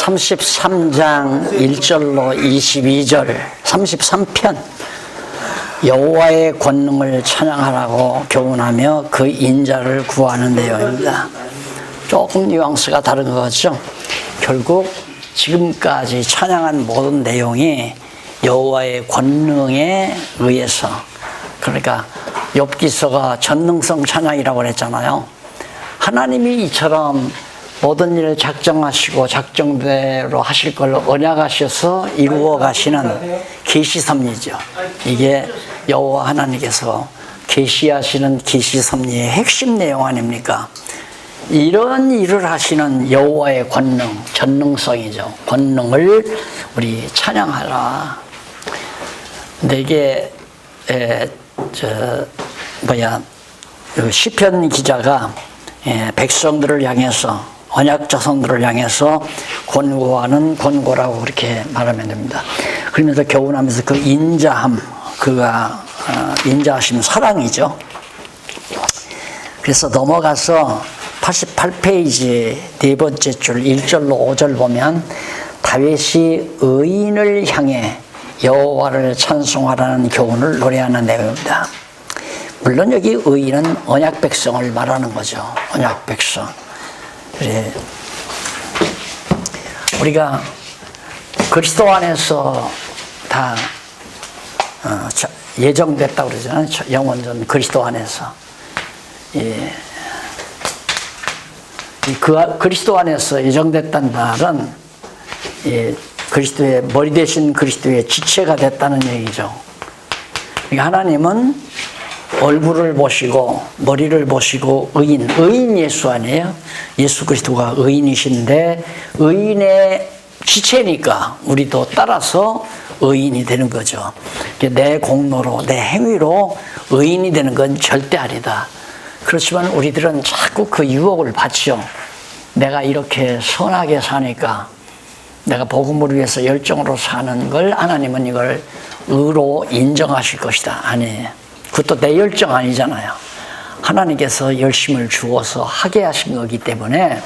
33장 1절로 22절 33편 여호와의 권능을 찬양하라고 교훈하며 그 인자를 구하는 내용입니다. 조금 뉘앙스가 다른 것 같죠? 결국 지금까지 찬양한 모든 내용이 여호와의 권능에 의해서, 그러니까 욥기서가 전능성 찬양이라고 그랬잖아요. 하나님이 이처럼 모든 일을 작정하시고 작정대로 하실 걸 언약하셔서 이루어 가시는 계시섭리죠. 이게 여호와 하나님께서 계시하시는 계시섭리의 핵심 내용 아닙니까? 이런 일을 하시는 여호와의 권능, 전능성이죠. 권능을 우리 찬양하라. 근데 이게 시편 기자가 백성들을 향해서, 언약 자손들을 향해서 권고하는 권고라고 그렇게 말하면 됩니다. 그러면서 교훈하면서 그 인자함, 그가 인자하심 사랑이죠. 그래서 넘어가서 88페이지 네 번째 줄 1절로 5절 보면 다윗이 의인을 향해 여호와를 찬송하라는 교훈을 노래하는 내용입니다. 물론 여기 의인은 언약 백성을 말하는 거죠. 언약 백성. 그래. 우리가 그리스도 안에서 다 예정됐다고 그러잖아요. 영원전 그리스도 안에서. 예. 그리스도 안에서 예정됐다는 말은 그리스도의 머리 대신 그리스도의 지체가 됐다는 얘기죠. 그러니까 하나님은 얼굴을 보시고 머리를 보시고 의인 예수 아니에요? 예수 그리스도가 의인이신데 의인의 지체니까 우리도 따라서 의인이 되는 거죠. 내 공로로, 내 행위로 의인이 되는 건 절대 아니다. 그렇지만 우리들은 자꾸 그 유혹을 받죠. 내가 이렇게 선하게 사니까, 내가 복음을 위해서 열정으로 사는 걸 하나님은 이걸 의로 인정하실 것이다. 아니에요. 그것도 내 열정 아니잖아요. 하나님께서 열심을 주어서 하게 하신 거기 때문에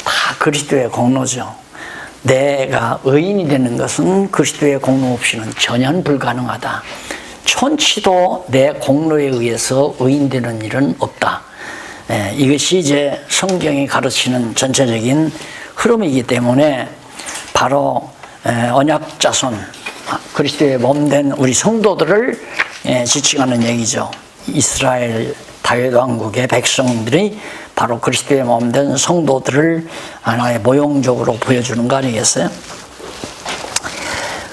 다 그리스도의 공로죠. 내가 의인이 되는 것은 그리스도의 공로 없이는 전혀 불가능하다. 천치도 내 공로에 의해서 의인되는 일은 없다. 이것이 이제 성경이 가르치는 전체적인 흐름이기 때문에 바로 언약 자손, 그리스도의 몸된 우리 성도들을 지칭하는 얘기죠. 이스라엘 다윗 왕국의 백성들이 바로 그리스도의 몸된 성도들을 하나의 모형적으로 보여주는 거 아니겠어요?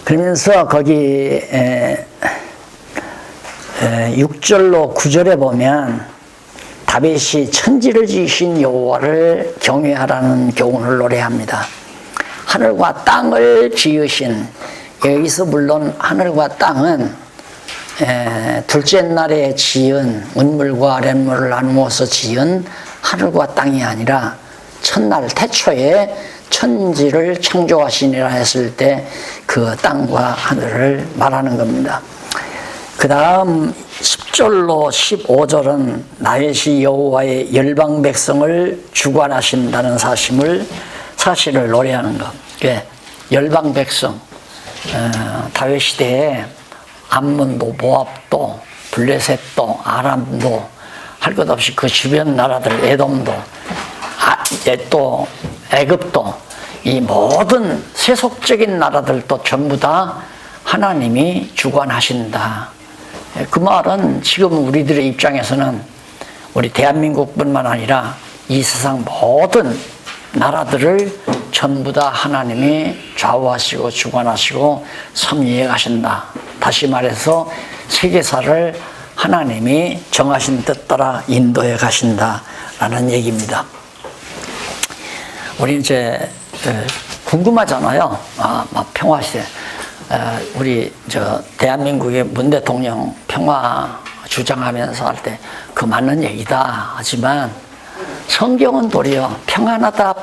그러면서 거기 6절로 9절에 보면 다윗이 천지를 지으신 여호와를 경외하라는 교훈을 노래합니다. 하늘과 땅을 지으신, 여기서 물론 하늘과 땅은 둘째 날에 지은, 운물과 아랫물을 나누어서 지은 하늘과 땅이 아니라 첫날 태초에 천지를 창조하시니라 했을 때 그 땅과 하늘을 말하는 겁니다. 그 다음 10절로 15절은 다윗이 여호와의 열방 백성을 주관하신다는 사실을 노래하는 것. 열방 백성, 다윗 시대에 암몬도, 모압도, 블레셋도, 아람도, 할 것 없이 그 주변 나라들, 에돔도, 또 애굽도, 이 모든 세속적인 나라들도 전부 다 하나님이 주관하신다. 그 말은 지금 우리들의 입장에서는 우리 대한민국뿐만 아니라 이 세상 모든 나라들을 전부 다 하나님이 좌우하시고 주관하시고 섭리해 가신다. 다시 말해서 세계사를 하나님이 정하신 뜻 따라 인도해 가신다라는 얘기입니다. 우리 이제 궁금하잖아요. 평화시대. 우리 대한민국의 문 대통령 평화 주장하면서 할 때 그 맞는 얘기다 하지만 성경은 도리어 평안하다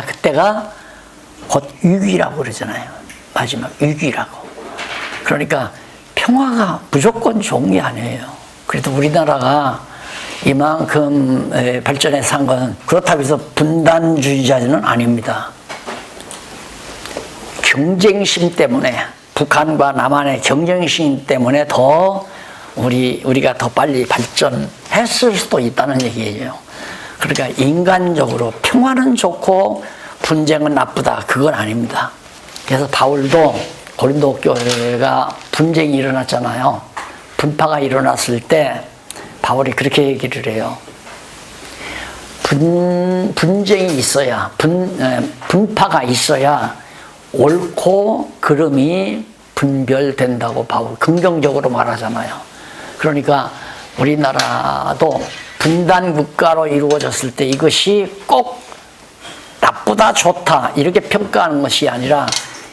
그때가 곧 위기라고 그러잖아요. 마지막 위기라고. 그러니까 평화가 무조건 좋은 게 아니에요. 그래도 우리나라가 이만큼 발전해서 한 건 그렇다고 해서 분단주의자는 아닙니다. 경쟁심 때문에, 북한과 남한의 경쟁심 때문에 더 우리가 더 빨리 발전했을 수도 있다는 얘기예요. 그러니까 인간적으로 평화는 좋고 분쟁은 나쁘다, 그건 아닙니다. 그래서 바울도 고린도 교회가 분쟁이 일어났잖아요. 분파가 일어났을 때 바울이 그렇게 얘기를 해요. 분쟁이 있어야, 분파가 있어야 옳고 그름이 분별된다고 바울 긍정적으로 말하잖아요. 그러니까 우리나라도 분단 국가로 이루어졌을 때 이것이 꼭 나쁘다 좋다 이렇게 평가하는 것이 아니라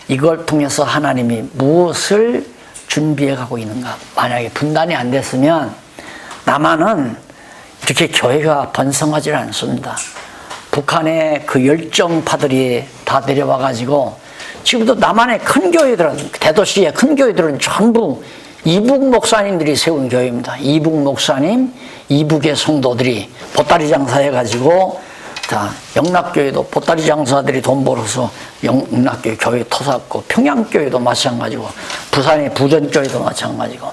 이걸 통해서 하나님이 무엇을 준비해 가고 있는가. 만약에 분단이 안 됐으면 남한은 이렇게 교회가 번성하지 않습니다. 북한의 그 열정파들이 다 내려와 가지고 지금도 남한의 큰 교회들은, 대도시의 큰 교회들은 전부 이북 목사님들이 세운 교회입니다. 이북 목사님, 이북의 성도들이 보따리 장사해가지고, 자, 영락교회도 보따리 장사들이 돈 벌어서 영락교회 교회 터졌고, 평양교회도 마찬가지고, 부산의 부전교회도 마찬가지고,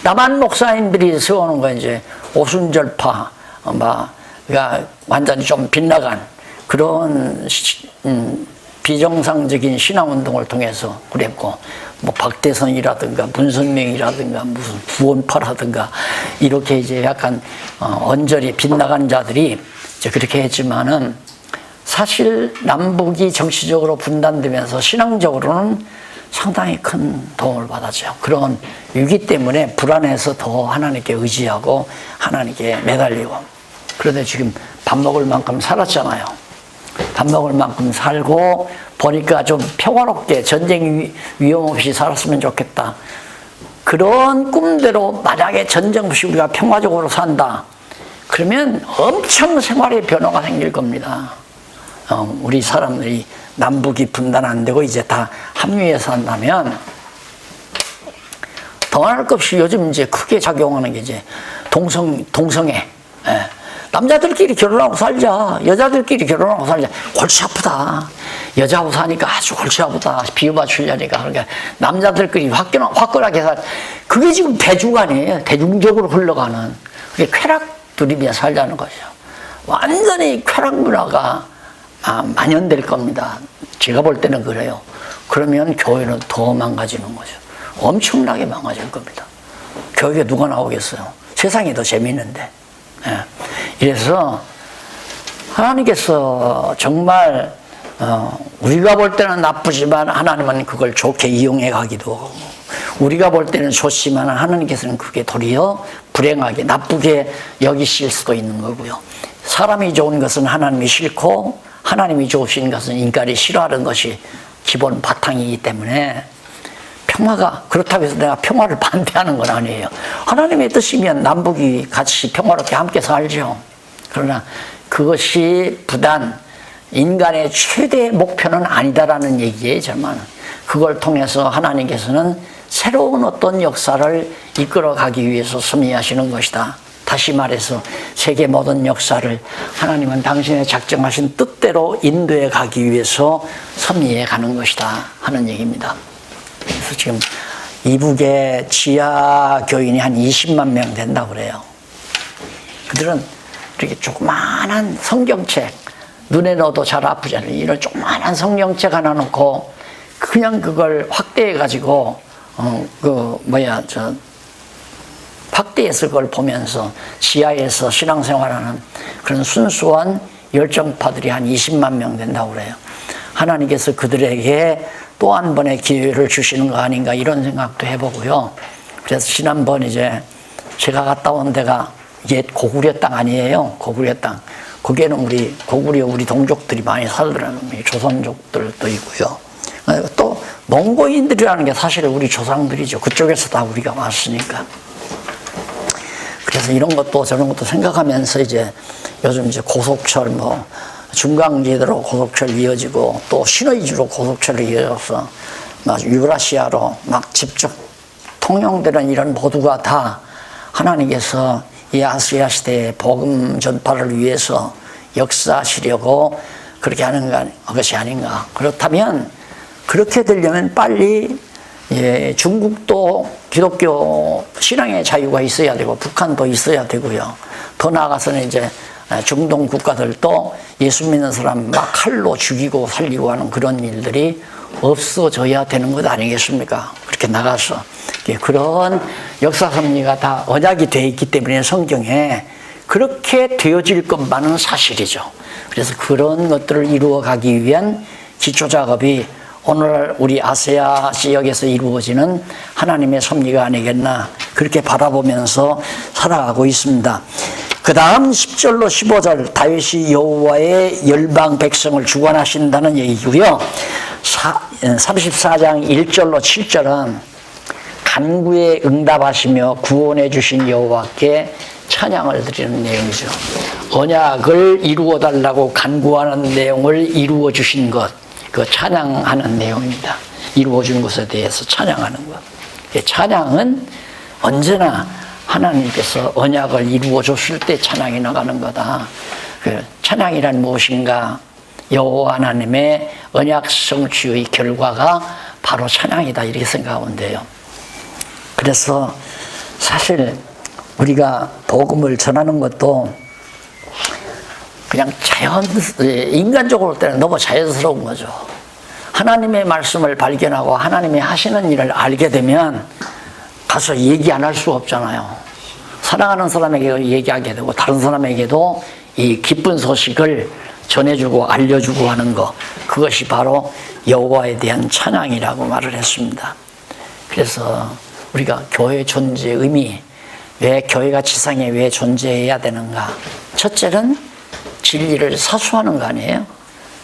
남한 목사님들이 세우는 거 이제 오순절파, 그러니까 완전히 좀 빗나간 그런 비정상적인 신앙운동을 통해서 그랬고, 뭐 박대선이라든가 문선명이라든가 무슨 구원파라든가 이렇게 이제 약간 언저리 빗나간 자들이 이제 그렇게 했지만은 사실 남북이 정치적으로 분단되면서 신앙적으로는 상당히 큰 도움을 받았죠. 그런 위기 때문에 불안해서 더 하나님께 의지하고 하나님께 매달리고, 그런데 지금 밥 먹을 만큼 살았잖아요. 밥 먹을 만큼 살고 보니까 좀 평화롭게 전쟁 위험 없이 살았으면 좋겠다. 그런 꿈대로 만약에 전쟁 없이 우리가 평화적으로 산다. 그러면 엄청 생활의 변화가 생길 겁니다. 우리 사람들이 남북이 분단 안 되고 이제 다 합류해서 한다면 더할 것 없이 요즘 이제 크게 작용하는 게 이제 동성애. 남자들끼리 결혼하고 살자. 여자들끼리 결혼하고 살자. 골치 아프다. 여자하고 사니까 아주 골치 아프다. 비유 맞추려니까. 그러니까 남자들끼리 화끈하게 그게 지금 대중아니에요. 대중적으로 흘러가는. 그게 쾌락 누리며 살자는 거죠. 완전히 쾌락 문화가 만연될 겁니다. 제가 볼 때는 그래요. 그러면 교회는 더 망가지는 거죠. 엄청나게 망가질 겁니다. 교회에 누가 나오겠어요? 세상이 더 재미있는데. 이래서 하나님께서 정말 우리가 볼 때는 나쁘지만 하나님은 그걸 좋게 이용해 가기도 하고, 우리가 볼 때는 좋지만 하나님께서는 그게 도리어 불행하게 나쁘게 여기실 수도 있는 거고요. 사람이 좋은 것은 하나님이 싫고 하나님이 좋으신 것은 인간이 싫어하는 것이 기본 바탕이기 때문에 평화가, 그렇다고 해서 내가 평화를 반대하는 건 아니에요. 하나님의 뜻이면 남북이 같이 평화롭게 함께 살죠. 그러나 그것이 부단 인간의 최대 목표는 아니다라는 얘기예요, 저는. 그걸 통해서 하나님께서는 새로운 어떤 역사를 이끌어가기 위해서 섭리하시는 것이다. 다시 말해서 세계 모든 역사를 하나님은 당신의 작정하신 뜻대로 인도해 가기 위해서 섭리해 가는 것이다 하는 얘기입니다. 그래서 지금 이북의 지하 교인이 한 20만 명 된다고 그래요. 그들은 이렇게 조그마한 성경책, 눈에 넣어도 잘 아프지 않아요. 이런 조그마한 성경책 하나 놓고 그냥 그걸 확대해가지고 확대해서 그걸 보면서 지하에서 신앙생활하는 그런 순수한 열정파들이 한 20만 명 된다고 그래요. 하나님께서 그들에게 또 한 번의 기회를 주시는 거 아닌가 이런 생각도 해보고요. 그래서 지난번 이제 제가 갔다 온 데가 이게 고구려 땅 아니에요. 고구려 땅. 거기에는 우리 동족들이 많이 살더라고요. 조선족들도 있고요. 또 몽고인들이라는 게 사실 우리 조상들이죠. 그쪽에서 다 우리가 왔으니까. 그래서 이런 것도 저런 것도 생각하면서 이제 요즘 이제 고속철 중강제도로 고속철 이어지고 또 신의주로 고속철이 이어져서 막 유라시아로 막 직접 통용되는 이런 모두가 다 하나님께서 이 아시아 시대의 복음 전파를 위해서 역사하시려고 그렇게 하는 것이 아닌가. 그렇다면 그렇게 되려면 빨리 중국도 기독교 신앙의 자유가 있어야 되고 북한도 있어야 되고요. 더 나아가서는 이제 중동 국가들도 예수 믿는 사람 막 칼로 죽이고 살리고 하는 그런 일들이 없어져야 되는 것 아니겠습니까? 그렇게 나가서 그런 역사 섭리가 다 언약이 되어 있기 때문에 성경에 그렇게 되어질 것만은 사실이죠. 그래서 그런 것들을 이루어가기 위한 기초작업이 오늘 우리 아시아 지역에서 이루어지는 하나님의 섭리가 아니겠나 그렇게 바라보면서 살아가고 있습니다. 그 다음 10절로 15절 다윗이 여호와의 열방 백성을 주관하신다는 얘기고요. 34장 1절로 7절은 간구에 응답하시며 구원해 주신 여호와께 찬양을 드리는 내용이죠. 언약을 이루어 달라고 간구하는 내용을 이루어 주신 것, 그 찬양하는 내용입니다. 이루어 준 것에 대해서 찬양하는 것. 찬양은 언제나 하나님께서 언약을 이루어 줬을 때 찬양이 나가는 거다. 그 찬양이란 무엇인가? 여호와 하나님의 언약 성취의 결과가 바로 찬양이다 이렇게 생각하면 돼요. 그래서 사실 우리가 복음을 전하는 것도 그냥 인간적으로 볼 때는 너무 자연스러운 거죠. 하나님의 말씀을 발견하고 하나님이 하시는 일을 알게 되면 가서 얘기 안 할 수 없잖아요. 사랑하는 사람에게 얘기하게 되고 다른 사람에게도 이 기쁜 소식을 전해주고 알려주고 하는 것, 그것이 바로 여호와에 대한 찬양이라고 말을 했습니다. 그래서 우리가 교회 존재의 의미, 왜 교회가 지상에 왜 존재해야 되는가? 첫째는 진리를 사수하는 거 아니에요?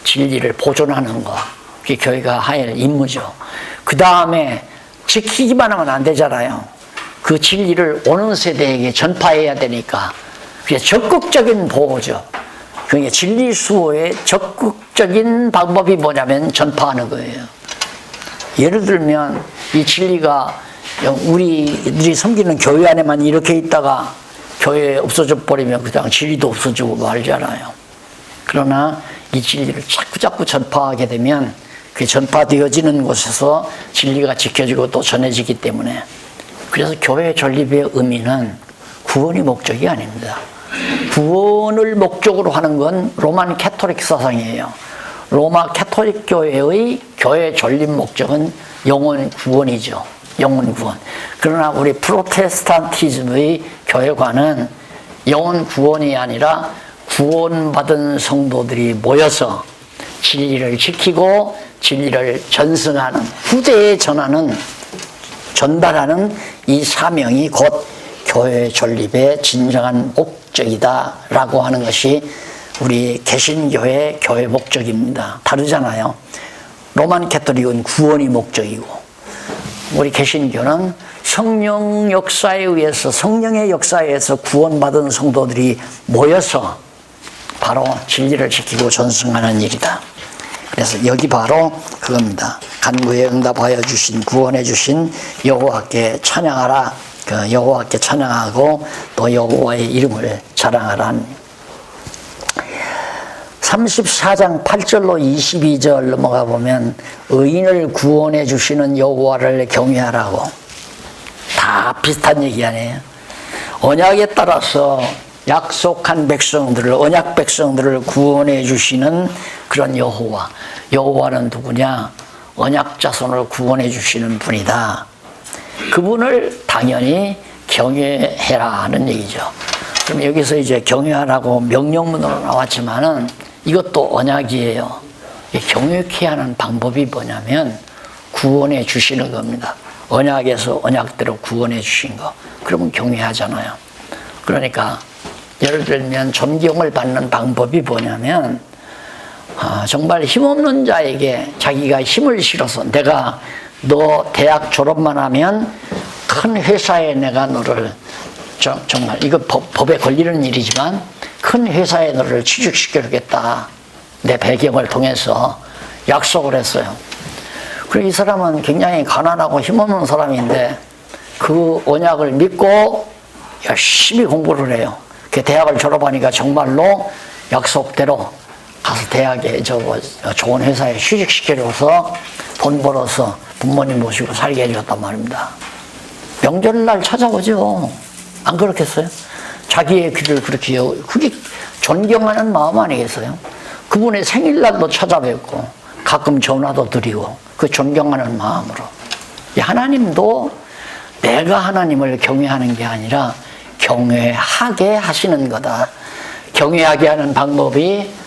진리를 보존하는 거, 그게 교회가 할 임무죠. 그 다음에 지키기만 하면 안 되잖아요. 그 진리를 오는 세대에게 전파해야 되니까 그게 적극적인 보호죠. 그게 진리 수호의 적극적인 방법이 뭐냐면 전파하는 거예요. 예를 들면 이 진리가 우리들이 섬기는 교회 안에만 이렇게 있다가 교회에 없어져 버리면 그냥 진리도 없어지고 말잖아요. 그러나 이 진리를 자꾸 전파하게 되면 그 전파되어지는 곳에서 진리가 지켜지고 또 전해지기 때문에, 그래서 교회 전립의 의미는 구원이 목적이 아닙니다. 구원을 목적으로 하는 건 로만 캐토릭 사상이에요. 로마 캐토릭 교회의 교회 전립 목적은 영혼 구원이죠. 영혼 구원. 그러나 우리 프로테스탄티즘의 교회관은 영혼 구원이 아니라 구원받은 성도들이 모여서 진리를 지키고 진리를 전승하는, 후대에 전달하는 이 사명이 곧 교회 전립의 진정한 목적이다라고 하는 것이 우리 개신교의 교회 목적입니다. 다르잖아요. 로만 캐토릭은 구원이 목적이고 우리 개신교는 성령 역사에 의해서, 성령의 역사에 의해서 구원받은 성도들이 모여서 바로 진리를 지키고 전승하는 일이다. 그래서 여기 바로 그겁니다. 간구에 응답하여 주신, 구원해 주신 여호와께 찬양하라. 그 여호와께 찬양하고 또 여호와의 이름을 자랑하라. 34장 8절로 22절 넘어가 보면 의인을 구원해 주시는 여호와를 경외하라고. 다 비슷한 얘기 아니에요. 언약에 따라서 약속한 백성들을, 언약 백성들을 구원해 주시는 그런 여호와. 여호와는 누구냐? 언약 자손을 구원해 주시는 분이다. 그분을 당연히 경외해라 하는 얘기죠. 그럼 여기서 이제 경외하라고 명령문으로 나왔지만은 이것도 언약이에요. 경외케 하는 방법이 뭐냐면 구원해 주시는 겁니다. 언약에서 언약대로 구원해 주신 거. 그러면 경외하잖아요. 그러니까 예를 들면 존경을 받는 방법이 뭐냐면 정말 힘없는 자에게 자기가 힘을 실어서 내가 너 대학 졸업만 하면 큰 회사에 내가 너를 정말 이거 법에 걸리는 일이지만 큰 회사에 너를 취직시켜주겠다. 내 배경을 통해서 약속을 했어요. 그리고 이 사람은 굉장히 가난하고 힘없는 사람인데 그 언약을 믿고 열심히 공부를 해요. 그 대학을 졸업하니까 정말로 약속대로 가서 대학에 좋은 회사에 취직시켜줘서 돈 벌어서 부모님 모시고 살게 해줬단 말입니다. 명절날 찾아오죠. 안 그렇겠어요? 자기의 귀를 그렇게 그게 존경하는 마음 아니겠어요? 그분의 생일날도 찾아뵙고 가끔 전화도 드리고 그 존경하는 마음으로. 하나님도 내가 하나님을 경외하는 게 아니라 경외하게 하시는 거다. 경외하게 하는 방법이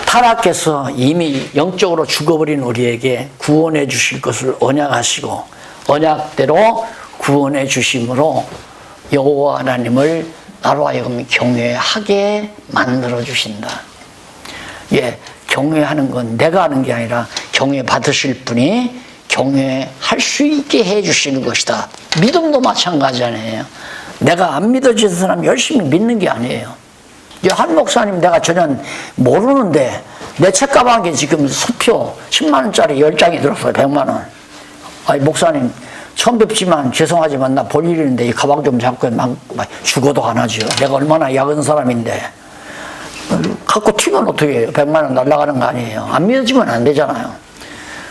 타락해서 이미 영적으로 죽어버린 우리에게 구원해 주실 것을 언약하시고 언약대로 구원해 주심으로 여호와 하나님을 나로 하여금 경외하게 만들어 주신다. 예, 경외하는 건 내가 하는 게 아니라 경외 받으실 분이 경외할 수 있게 해 주시는 것이다. 믿음도 마찬가지잖아요. 내가 안 믿어지는 사람 열심히 믿는 게 아니에요. 한 목사님 내가 전혀 모르는데 내 책가방에 지금 수표 10만 원짜리 10장이 들었어요. 100만 원. 아니 목사님 처음 뵙지만 죄송하지만 나 볼 일인데 이 가방 좀 잡고 막 죽어도 안 하죠. 내가 얼마나 약은 사람인데 갖고 튀면 어떻게 해요? 100만 원 날아가는 거 아니에요. 안 믿어지면 안 되잖아요.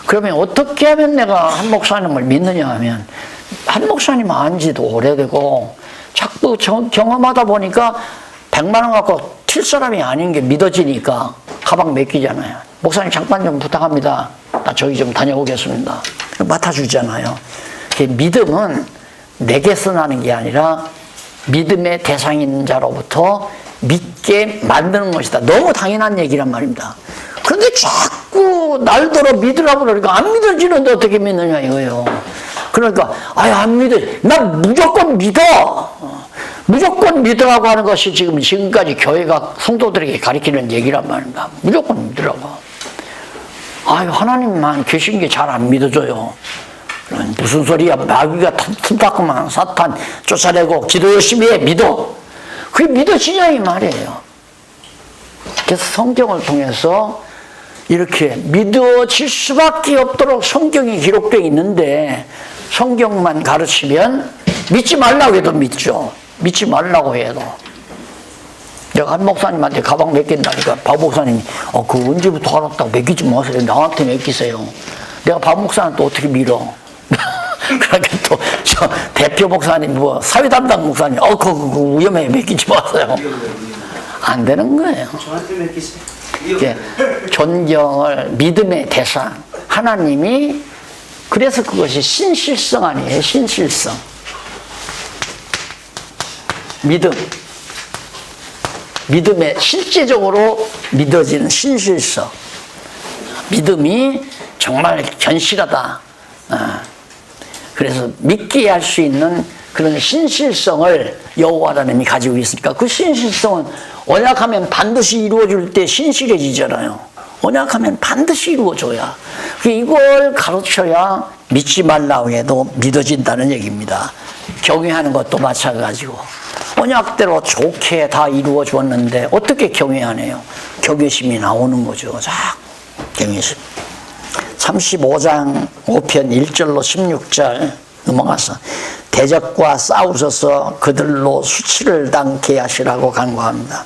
그러면 어떻게 하면 내가 한 목사님을 믿느냐 하면 한 목사님 안 지도 오래되고 자꾸 경험하다 보니까 100만 원 갖고 튈 사람이 아닌 게 믿어지니까 가방 맡기잖아요. 목사님 잠깐 좀 부탁합니다. 나 저기 좀 다녀오겠습니다. 맡아주잖아요. 믿음은 내게서 나는 게 아니라 믿음의 대상인 자로부터 믿게 만드는 것이다. 너무 당연한 얘기란 말입니다. 그런데 자꾸 날더러 믿으라고 그러니까 안 믿어지는데 어떻게 믿느냐 이거예요. 그러니까 안 믿어. 난 무조건 믿어. 무조건 믿으라고 하는 것이 지금까지 교회가 성도들에게 가르치는 얘기란 말입니다. 무조건 믿으라고. 하나님만 계신 게 잘 안 믿어져요. 무슨 소리야. 마귀가 틈타고만 사탄 쫓아내고 기도 열심히 해. 믿어. 그게 믿어지냐 이 말이에요. 그래서 성경을 통해서 이렇게 믿어질 수밖에 없도록 성경이 기록되어 있는데 성경만 가르치면 믿지 말라고 해도 믿죠. 믿지 말라고 해도. 내가 한 목사님한테 가방 맡긴다니까 박 목사님이 그 언제부터 알았다고 맡기지 마세요. 나한테 맡기세요. 내가 박 목사는 또 어떻게 밀어. 그러니까 또 저 대표 목사님 사회 담당 목사님 그거 위험해 맡기지 마세요. 안 되는 거예요. 저한테 맡기세요. 존경을 믿음의 대상 하나님이 그래서 그것이 신실성 아니에요. 신실성. 믿음에 실제적으로 믿어지는 신실성. 믿음이 정말 견실하다. 그래서 믿게 할 수 있는 그런 신실성을 여호와 하나님이 가지고 있으니까 그 신실성은 언약하면 반드시 이루어질 때 신실해지잖아요. 언약하면 반드시 이루어져야. 이걸 가르쳐야 믿지 말라고 해도 믿어진다는 얘기입니다. 경외하는 것도 마찬가지고 언약대로 좋게 다 이루어 주었는데 어떻게 경외하네요. 경외심이 나오는 거죠. 자, 경외심. 35장 5편 1절로 16절 넘어가서 대적과 싸우셔서 그들로 수치를 당케 하시라고 간구합니다.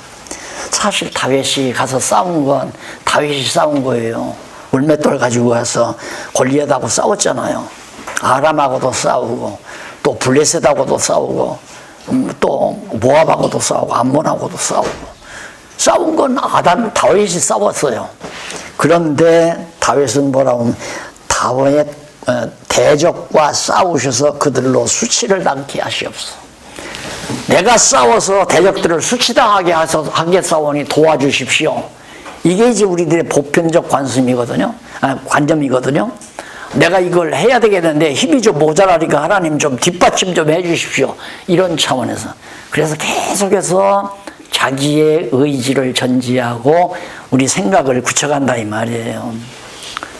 사실 다윗이 가서 싸운 건 다윗이 싸운 거예요. 울맷돌 가지고 가서 골리앗하고 싸웠잖아요. 아람하고도 싸우고 또 블레셋하고도 싸우고 또 모압하고도 싸우고 암몬하고도 싸우고 싸운 건 다윗이 싸웠어요. 그런데 다윗은 뭐라고 하면 다윗 대적과 싸우셔서 그들로 수치를 당케 하시옵소서. 내가 싸워서 대적들을 수치당하게 하게 싸우니 도와주십시오. 이게 이제 우리들의 보편적 관점이거든요. 내가 이걸 해야 되겠는데 힘이 좀 모자라니까 하나님 좀 뒷받침 좀 해주십시오. 이런 차원에서. 그래서 계속해서 자기의 의지를 전지하고 우리 생각을 굳혀간다 이 말이에요.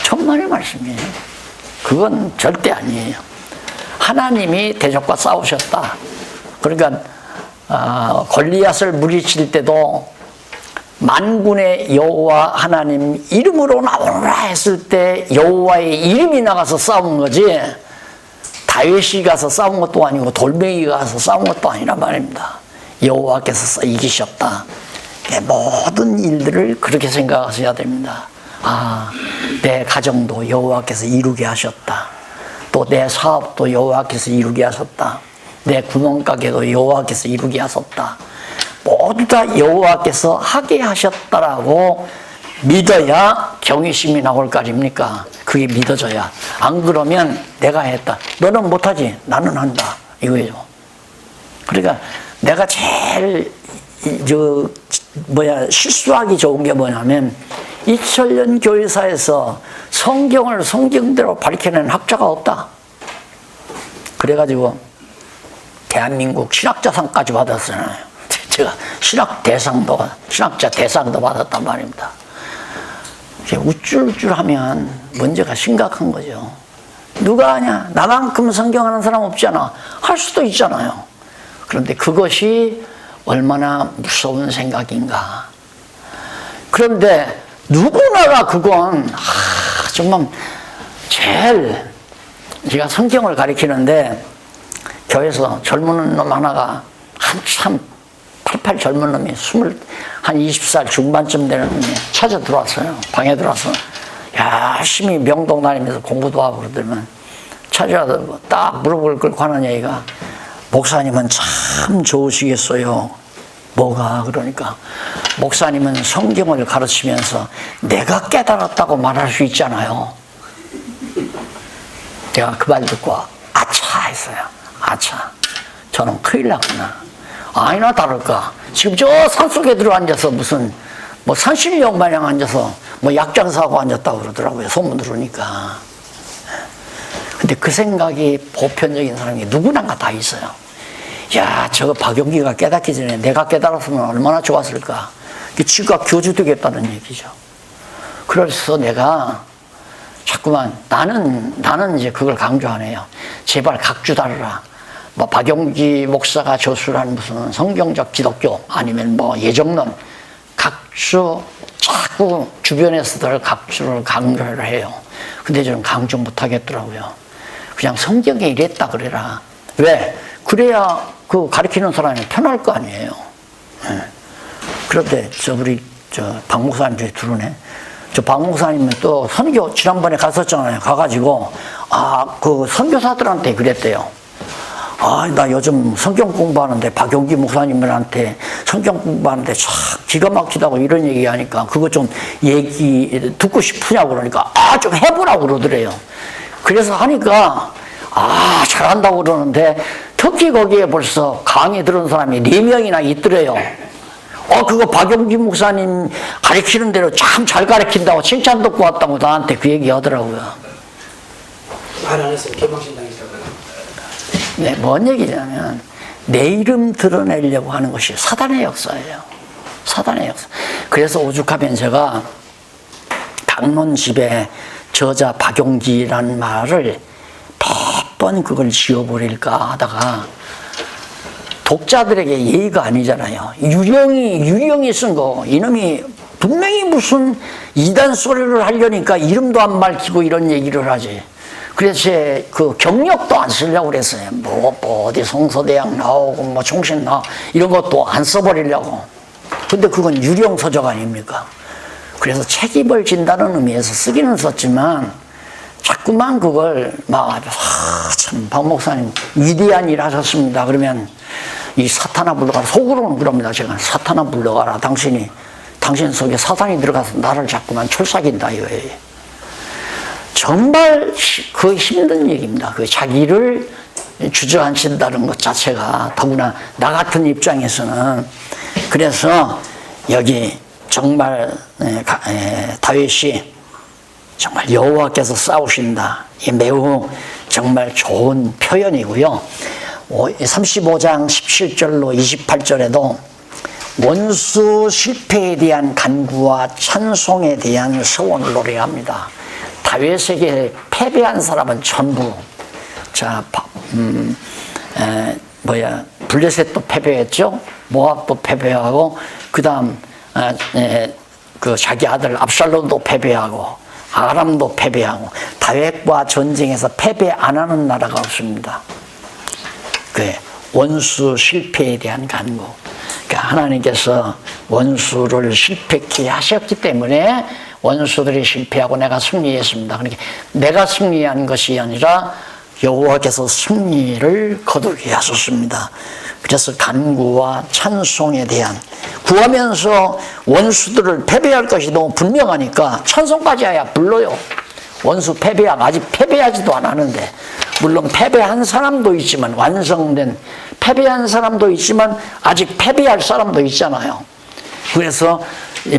천만의 말씀이에요. 그건 절대 아니에요. 하나님이 대적과 싸우셨다. 그러니까 골리앗을 물리칠 때도 만군의 여호와 하나님 이름으로 나오라 했을 때 여호와의 이름이 나가서 싸운 거지 다윗이 가서 싸운 것도 아니고 돌멩이가 가서 싸운 것도 아니란 말입니다. 여호와께서 이기셨다. 모든 일들을 그렇게 생각하셔야 됩니다. 아, 내 가정도 여호와께서 이루게 하셨다. 또 내 사업도 여호와께서 이루게 하셨다. 내 구멍가게도 여호와께서 이루게 하셨다. 모두 다 여호와께서 하게 하셨다라고 믿어야 경외심이 나올 거 아닙니까? 그게 믿어져야. 안 그러면 내가 했다. 너는 못하지. 나는 한다. 이거예요. 그러니까 내가 제일 실수하기 좋은 게 뭐냐면 이철년 교회사에서 성경을 성경대로 가르치는 학자가 없다. 그래가지고 대한민국 신학자상까지 받았잖아요. 제가 신학자 대상도 받았단 말입니다. 우쭐우쭐하면 문제가 심각한 거죠. 누가 하냐? 나만큼 성경하는 사람 없잖아. 할 수도 있잖아요. 그런데 그것이 얼마나 무서운 생각인가. 그런데 누구나가 그건 정말 제일 제가 성경을 가르치는데 교회에서 젊은 놈 하나가 한참 88 젊은 놈이 한 20살 중반쯤 되는 놈이 찾아 들어왔어요. 방에 들어와서 열심히 명동 다니면서 공부도 하고 그러더만 찾아와서 딱 무릎을 꿇고 하는 얘기가 목사님은 참 좋으시겠어요. 뭐가? 그러니까 목사님은 성경을 가르치면서 내가 깨달았다고 말할 수 있잖아요. 제가 그 말 듣고 아차 했어요. 아차, 저는 큰일 났구나. 아니나 다를까 지금 저 산속에 들어앉아서 무슨 산신령 마냥 앉아서 약장사하고 앉았다고 그러더라고요. 소문 들으니까. 근데 그 생각이 보편적인 사람이 누구나가 다 있어요. 야, 저거 박용기가 깨닫기 전에 내가 깨달았으면 얼마나 좋았을까. 지가 교주 되겠다는 얘기죠. 그래서 내가 자꾸만 나는 이제 그걸 강조하네요. 제발 각주 다르라. 박용기 목사가 저술한 무슨 성경적 기독교 아니면 예정론 각주 자꾸 주변에서들 각주를 강조를 해요. 근데 저는 강조 못 하겠더라고요. 그냥 성경에 이랬다 그래라. 왜? 그래야 그 가르치는 사람이 편할 거 아니에요. 네. 그런데 우리 박 목사님 저기 들으네. 박 목사님은 또 선교 지난번에 갔었잖아요. 가가지고 그 선교사들한테 그랬대요. 나 요즘 성경 공부하는데 박용기 목사님한테 성경 공부하는데 참 기가 막히다고 이런 얘기하니까 그거 좀 얘기 듣고 싶으냐고 그러니까 좀 해보라고 그러더래요. 그래서 하니까 잘한다고 그러는데 특히 거기에 벌써 강의 들은 사람이 4명이나 있더래요. 그거 박용기 목사님 가르치는 대로 참 잘 가르친다고 칭찬 듣고 왔다고 나한테 그 얘기 하더라고요. 말 안 했으면 개방신당이라고요. 네, 뭔 얘기냐면 내 이름 드러내려고 하는 것이 사단의 역사예요. 사단의 역사. 그래서 오죽하면 제가 당론집에 저자 박용기라는 말을 몇 번 그걸 지워버릴까 하다가 독자들에게 예의가 아니잖아요. 유령이 쓴 거, 이놈이 분명히 무슨 이단 소리를 하려니까 이름도 안 밝히고 이런 얘기를 하지. 그래서 그 경력도 안 쓰려고 그랬어요. 어디 성서대학 나오고 총신 나오고 이런 것도 안 써버리려고. 근데 그건 유령 서적 아닙니까? 그래서 책임을 진다는 의미에서 쓰기는 썼지만 자꾸만 그걸 참 박 목사님 위대한 일 하셨습니다. 그러면 이 사탄아 불러가라. 속으로는 그럽니다. 제가 사탄아 불러가라. 당신 속에 사탄이 들어가서 나를 자꾸만 철삭인다 이거예요. 정말 그 힘든 얘기입니다. 그 자기를 주저앉힌다는 것 자체가 더구나 나 같은 입장에서는. 그래서 여기 정말 다윗이 정말 여호와께서 싸우신다. 이 매우 정말 좋은 표현이고요. 35장 17절로 28절에도 원수 실패에 대한 간구와 찬송에 대한 서원을 노래합니다. 다윗에게 패배한 사람은 전부 블레셋도 패배했죠. 모압도 패배하고 그다음 그 자기 아들 압살롬도 패배하고 아람도 패배하고 다윗과 전쟁에서 패배 안 하는 나라가 없습니다. 그 원수 실패에 대한 간구. 그러니까 하나님께서 원수를 실패케 하셨기 때문에 원수들이 실패하고 내가 승리했습니다. 그러니까 내가 승리한 것이 아니라 여호와께서 승리를 거두게 하셨습니다. 그래서 간구와 찬송에 대한 구하면서 원수들을 패배할 것이 너무 분명하니까 찬송까지 해야 불러요. 원수 패배하고 아직 패배하지도 않았는데, 물론 패배한 사람도 있지만, 완성된 패배한 사람도 있지만 아직 패배할 사람도 있잖아요. 그래서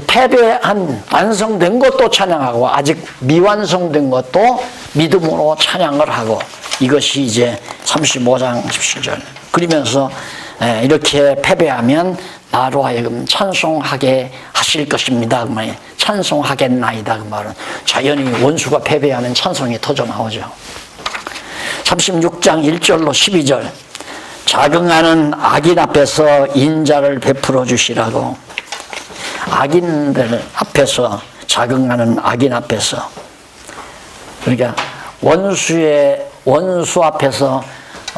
패배한 완성된 것도 찬양하고 아직 미완성된 것도 믿음으로 찬양을 하고, 이것이 이제 35장 17절. 그러면서 이렇게 패배하면 나로 하여금 찬송하게 하실 것입니다. 그 말이에요. 찬송하겠나이다. 그 말은 자연히 원수가 패배하면 찬송이 터져 나오죠. 36장 1절로 12절. 자긍하는 악인 앞에서 인자를 베풀어 주시라고. 악인들 앞에서, 자긍하는 악인 앞에서, 그러니까 원수 앞에서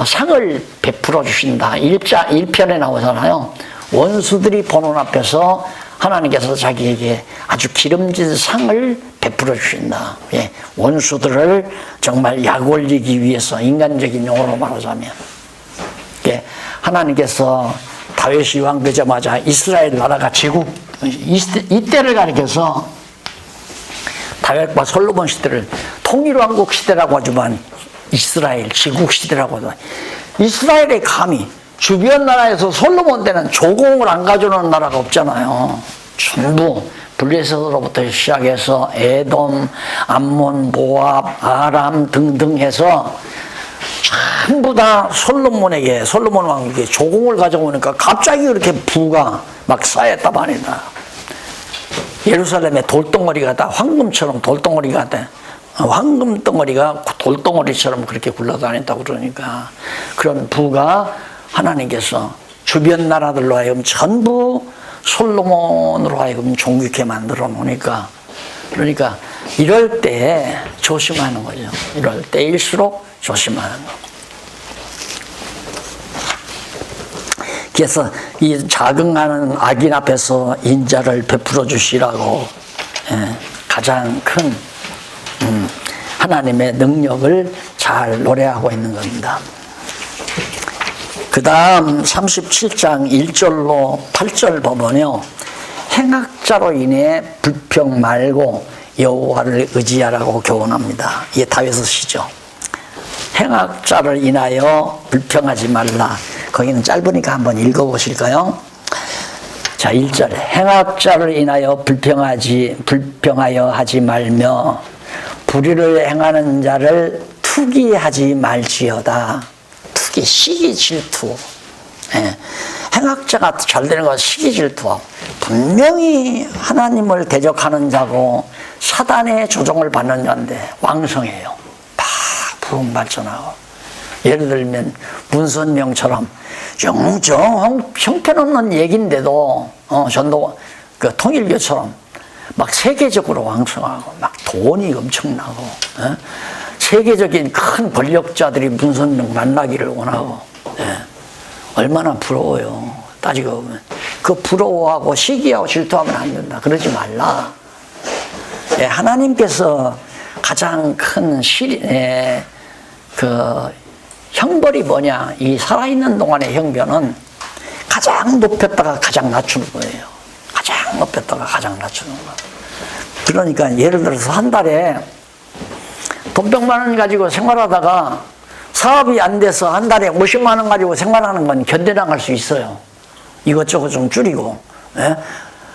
상을 베풀어 주신다. 1편에 나오잖아요. 원수들이 보는 앞에서 하나님께서 자기에게 아주 기름진 상을 베풀어 주신다. 예, 원수들을 정말 약 올리기 위해서, 인간적인 용어로 말하자면, 예, 하나님께서 다윗이 왕 되자마자 이스라엘 나라가 제국, 이때를 가리켜서 다윗과 솔로몬 시대를 통일왕국 시대라고 하지만 이스라엘 제국 시대라고 하지만, 이스라엘의 감히 주변 나라에서 솔로몬 때는 조공을 안 가져오는 나라가 없잖아요. 전부 블레셋으로부터 시작해서 에돔, 암몬, 모압, 아람 등등 해서 전부 다 솔로몬 왕에게 조공을 가져오니까 갑자기 그렇게 부가 막 쌓였다 말이다. 예루살렘의 돌덩어리가 다 황금처럼 돌덩어리가 돼. 황금 덩어리가 돌덩어리처럼 그렇게 굴러다녔다고 그러니까, 그런 부가 하나님께서 주변 나라들로 하여금 전부 솔로몬으로 하여금 종vic게 만들어 놓으니까, 그러니까 이럴 때 조심하는 거죠. 이럴 때일수록 조심하는 거. 그래서 이 자긍하는 악인 앞에서 인자를 베풀어 주시라고, 가장 큰 하나님의 능력을 잘 노래하고 있는 겁니다. 그 다음 37장 1절로 8절 보면요, 행악자로 인해 불평 말고 여호와를 의지하라고 교훈합니다. 이게 다윗의 시죠. 행악자를 인하여 불평하지 말라. 거기는 짧으니까 한번 읽어보실까요? 자, 1절. 행악자를 인하여 불평하여 하지 말며 불의를 행하는 자를 투기하지 말지어다. 투기, 시기, 질투. 예. 행악자가 잘 되는 건 시기, 질투하고, 분명히 하나님을 대적하는 자고 사단의 조종을 받는 자인데 왕성해요. 막 부흥 발전하고. 예를 들면 문선명처럼 영정 형편없는 얘기인데도 전도 그 통일교처럼 막 세계적으로 왕성하고 막 돈이 엄청나고, 세계적인 큰 권력자들이 문선명 만나기를 원하고, 얼마나 부러워요. 따지고 보면 그 부러워하고 시기하고 질투하면 안 된다. 그러지 말라. 하나님께서 가장 큰 그 형벌이 뭐냐? 이 살아있는 동안의 형벌은 가장 높였다가 가장 낮추는 거예요. 가장 높였다가 가장 낮추는 거. 그러니까 예를 들어서 한 달에 돈 100만 원 가지고 생활하다가 사업이 안 돼서 한 달에 50만 원 가지고 생활하는 건 견뎌나갈 수 있어요. 이것저것 좀 줄이고,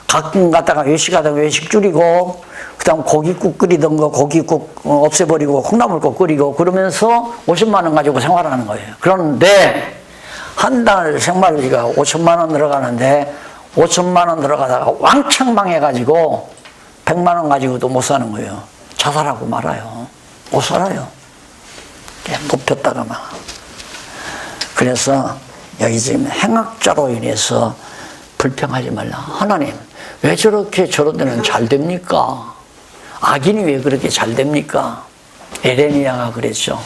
가끔 갔다가 외식 줄이고, 그 다음 고깃국 끓이던 거 고깃국 없애버리고 콩나물국 끓이고, 그러면서 50만 원 가지고 생활하는 거예요. 그런데 한 달 생활비가 5천만 원 들어가는데 5천만 원 들어가다가 왕창 망해가지고 100만 원 가지고도 못 사는 거예요. 자살하고 말아요. 못 살아요. 높였다가 막. 그래서 여기 지금 행악자로 인해서 불평하지 말라. 하나님, 왜 저렇게 저런 데는 잘 됩니까? 악인이 왜 그렇게 잘 됩니까? 에레미야가 그랬죠.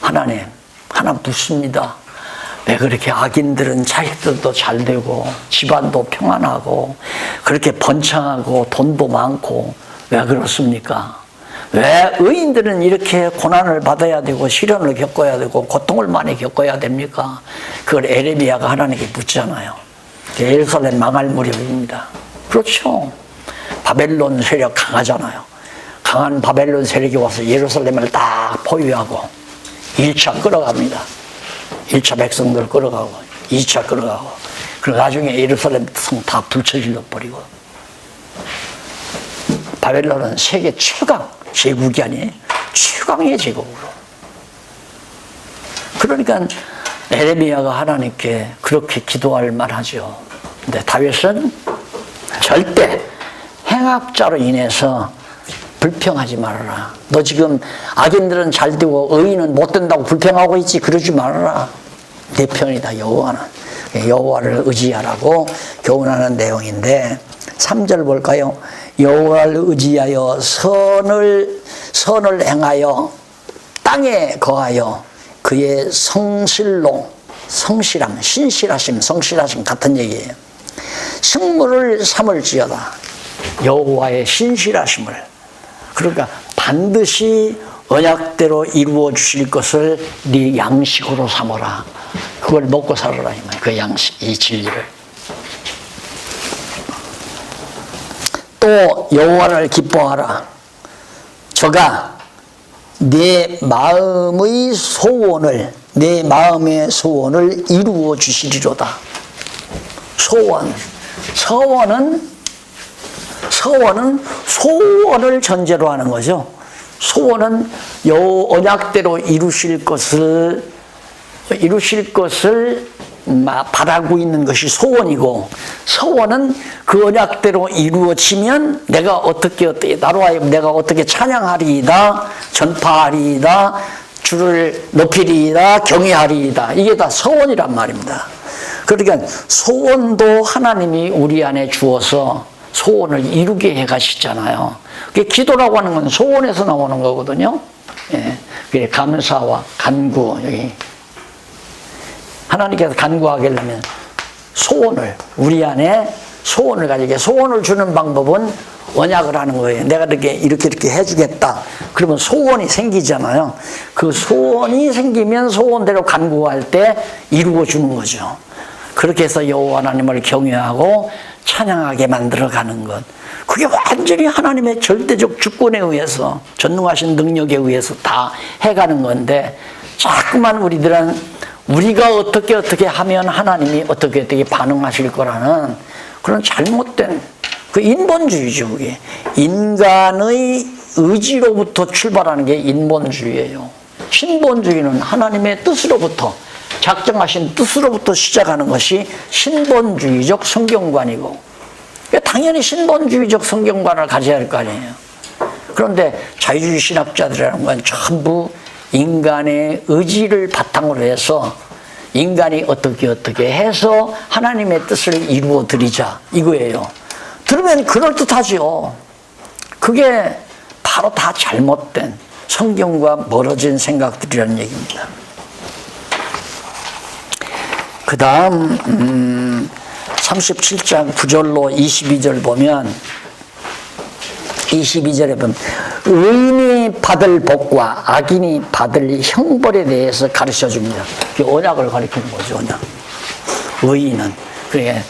하나님, 하나 묻습니다. 왜 그렇게 악인들은 자식들도 잘 되고 집안도 평안하고 그렇게 번창하고 돈도 많고 왜 그렇습니까? 왜 의인들은 이렇게 고난을 받아야 되고 시련을 겪어야 되고 고통을 많이 겪어야 됩니까? 그걸 에레미야가 하나님께 묻잖아요. 예루살렘 망할 무렵입니다. 그렇죠. 바벨론 세력 강하잖아요. 강한 바벨론 세력이 와서 예루살렘을 딱 포위하고 1차 끌어갑니다. 1차 백성들 끌어가고 2차 끌어가고 그리고 나중에 예루살렘 성 다 불쳐질러 버리고 바벨론은 세계 최강 제국이 아니에요. 최강의 제국으로. 그러니까 에레미야가 하나님께 그렇게 기도할 만하죠. 근데 다윗은 절대 행악자로 인해서 불평하지 말아라. 너 지금 악인들은 잘 되고 의인은 못 된다고 불평하고 있지. 그러지 말아라. 내 편이다 여호와는. 여호와를 의지하라고 교훈하는 내용인데 3절 볼까요? 여호와를 의지하여 선을 행하여 땅에 거하여 그의 성실로 성실함, 신실하심, 성실하심 같은 얘기예요. 식물을 삼을지어다. 여호와의 신실하심을. 그러니까 반드시 언약대로 이루어 주실 것을 네 양식으로 삼어라. 그걸 먹고 살아라 이 말이에요. 그 양식, 이 진리를. 또 여호와를 기뻐하라. 저가 내 마음의 소원을 내 마음의 소원을 이루어 주시리로다. 소원은 소원을 전제로 하는 거죠. 소원은 언약대로 이루실 것을 바라고 있는 것이 소원이고, 소원은 그 언약대로 이루어지면 내가 어떻게 나로 하여금 내가 어떻게 찬양하리이다, 전파하리이다, 주를 높이리이다, 경외하리이다. 이게 다 소원이란 말입니다. 그러니까 소원도 하나님이 우리 안에 주어서 소원을 이루게 해 가시잖아요. 그게 기도라고 하는 건 소원에서 나오는 거거든요. 예. 그게 감사와 간구, 여기 하나님께서 간구하게 하려면 우리 안에 소원을 가지게, 소원을 주는 방법은 언약을 하는 거예요. 내가 이렇게 해주겠다. 그러면 소원이 생기잖아요. 그 소원이 생기면 소원대로 간구할 때 이루어 주는 거죠. 그렇게 해서 여호와 하나님을 경외하고 찬양하게 만들어가는 것. 그게 완전히 하나님의 절대적 주권에 의해서, 전능하신 능력에 의해서 다 해가는 건데, 자꾸만 우리들은 우리가 어떻게 하면 하나님이 어떻게 반응하실 거라는 그런 잘못된 그 인본주의죠. 그게 인간의 의지로부터 출발하는 게 인본주의예요. 신본주의는 하나님의 뜻으로부터, 작정하신 뜻으로부터 시작하는 것이 신본주의적 성경관이고, 당연히 신본주의적 성경관을 가져야 할 거 아니에요. 그런데 자유주의 신학자들이라는 건 전부 인간의 의지를 바탕으로 해서 인간이 어떻게 해서 하나님의 뜻을 이루어 드리자 이거예요. 들으면 그럴듯하죠. 그게 바로 다 잘못된 성경과 멀어진 생각들이라는 얘기입니다. 그 다음 37장 9절로 22절 보면, 22절에 보면 의인이 받을 복과 악인이 받을 형벌에 대해서 가르쳐 줍니다. 언약을 가리키는 거죠. 언약. 의인은 그게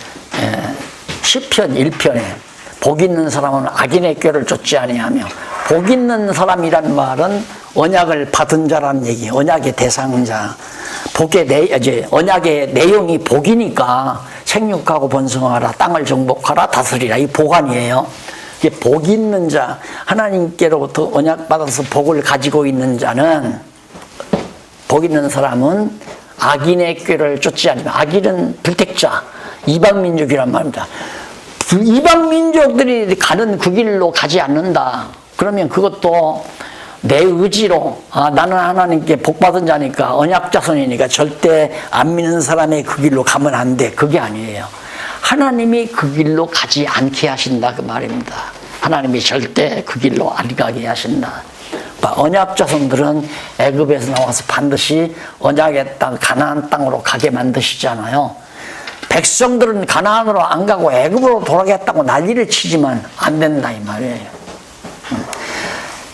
시편 1편에 복 있는 사람은 악인의 꾀를 쫓지 아니하며, 복 있는 사람이란 말은 언약을 받은 자라는 얘기, 언약의 대상자. 언약의 내용이 복이니까 생육하고 번성하라, 땅을 정복하라, 다스리라. 이 복안이에요. 이게 복 있는 자, 하나님께로부터 언약 받아서 복을 가지고 있는 자는, 복 있는 사람은 악인의 꾀를 쫓지 않으면, 악인은 불택자, 이방민족이란 말입니다. 이방 민족들이 가는 그 길로 가지 않는다. 그러면 그것도 내 의지로, 나는 하나님께 복받은 자니까, 언약 자손이니까 절대 안 믿는 사람의 그 길로 가면 안 돼. 그게 아니에요. 하나님이 그 길로 가지 않게 하신다 그 말입니다. 하나님이 절대 그 길로 안 가게 하신다. 언약 자손들은 애굽에서 나와서 반드시 언약의 땅, 가나안 땅으로 가게 만드시잖아요. 백성들은 가나안으로 안 가고 애굽으로 돌아가겠다고 난리를 치지만 안 된다 이 말이에요.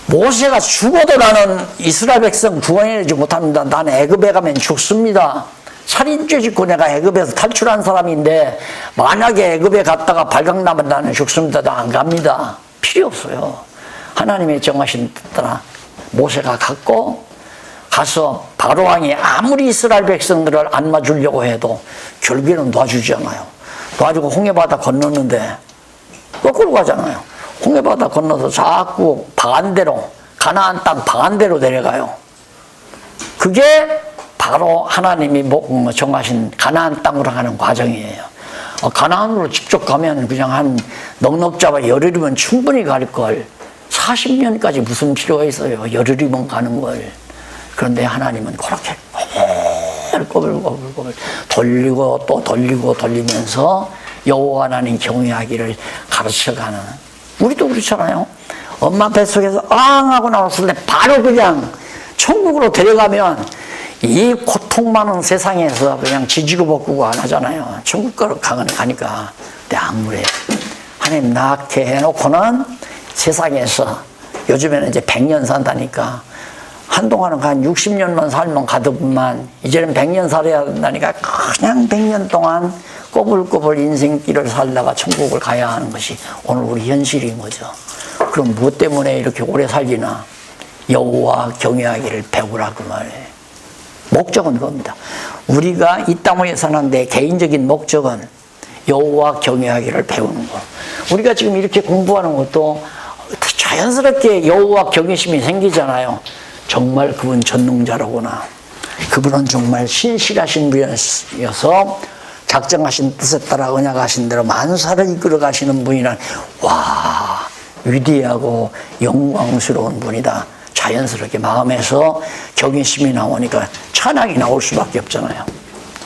모세가 죽어도 나는 이스라엘 백성 구원해내지 못합니다. 나는 애굽에 가면 죽습니다. 살인죄 짓고 내가 애굽에서 탈출한 사람인데 만약에 애굽에 갔다가 발각나면 나는 죽습니다. 나 안 갑니다. 필요 없어요. 하나님의 정하신 뜻따라 모세가 가서 바로 왕이 아무리 이스라엘 백성들을 안아주려고 해도 결국에는 놔주지 않아요. 놔주고 홍해바다 건넜는데 거꾸로 가잖아요. 홍해바다 건너서 자꾸 반대로 가나안 땅 반대로 내려가요. 그게 바로 하나님이 정하신 가나안 땅으로 가는 과정이에요. 가나안으로 직접 가면 그냥 한 넉넉 잡아 열흘이면 충분히 갈 걸 40년까지 무슨 필요가 있어요. 열흘이면 가는 걸. 그런데 하나님은 그렇게 꼬불꼬불 돌리고 또 돌리고 돌리면서 여호와 하나님 경외하기를 가르쳐가는. 우리도 그렇잖아요. 엄마 뱃속에서 하고 나왔을 때 바로 그냥 천국으로 데려가면 이 고통 많은 세상에서 그냥 지지고 볶고 안 하잖아요. 천국으로 가니까. 근데 아무래 하나님 낳게 해놓고는 세상에서 요즘에는 이제 100년 산다니까 한동안은 한 60년만 살면 가더구만 이제는 100년 살아야 된다니까 그냥 100년 동안 꼬불꼬불 인생길을 살다가 천국을 가야 하는 것이 오늘 우리 현실인 거죠. 그럼 무엇 때문에 이렇게 오래 살리나? 여호와 경외하기를 배우라 그 말이에요. 목적은 그겁니다. 우리가 이 땅 위에 사는 내 개인적인 목적은 여호와 경외하기를 배우는 거. 우리가 지금 이렇게 공부하는 것도 자연스럽게 여호와 경외심이 생기잖아요. 정말 그분 전능자로구나. 그분은 정말 신실하신 분이어서 작정하신 뜻에 따라 언약하신 대로 만사를 이끌어 가시는 분이란 와 위대하고 영광스러운 분이다. 자연스럽게 마음에서 경외심이 나오니까 찬양이 나올 수밖에 없잖아요.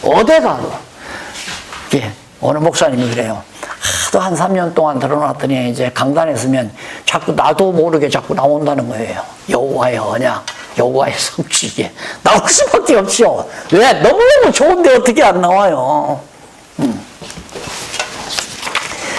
어디 가도. 예, 어느 목사님이 그래요. 하도 한 3년 동안 들어놨더니 이제 강단에 서면 자꾸 나도 모르게 자꾸 나온다는 거예요. 여호와의 언약, 여호와의 성취게 나올 수밖에 없죠. 왜? 너무너무 좋은데 어떻게 안 나와요.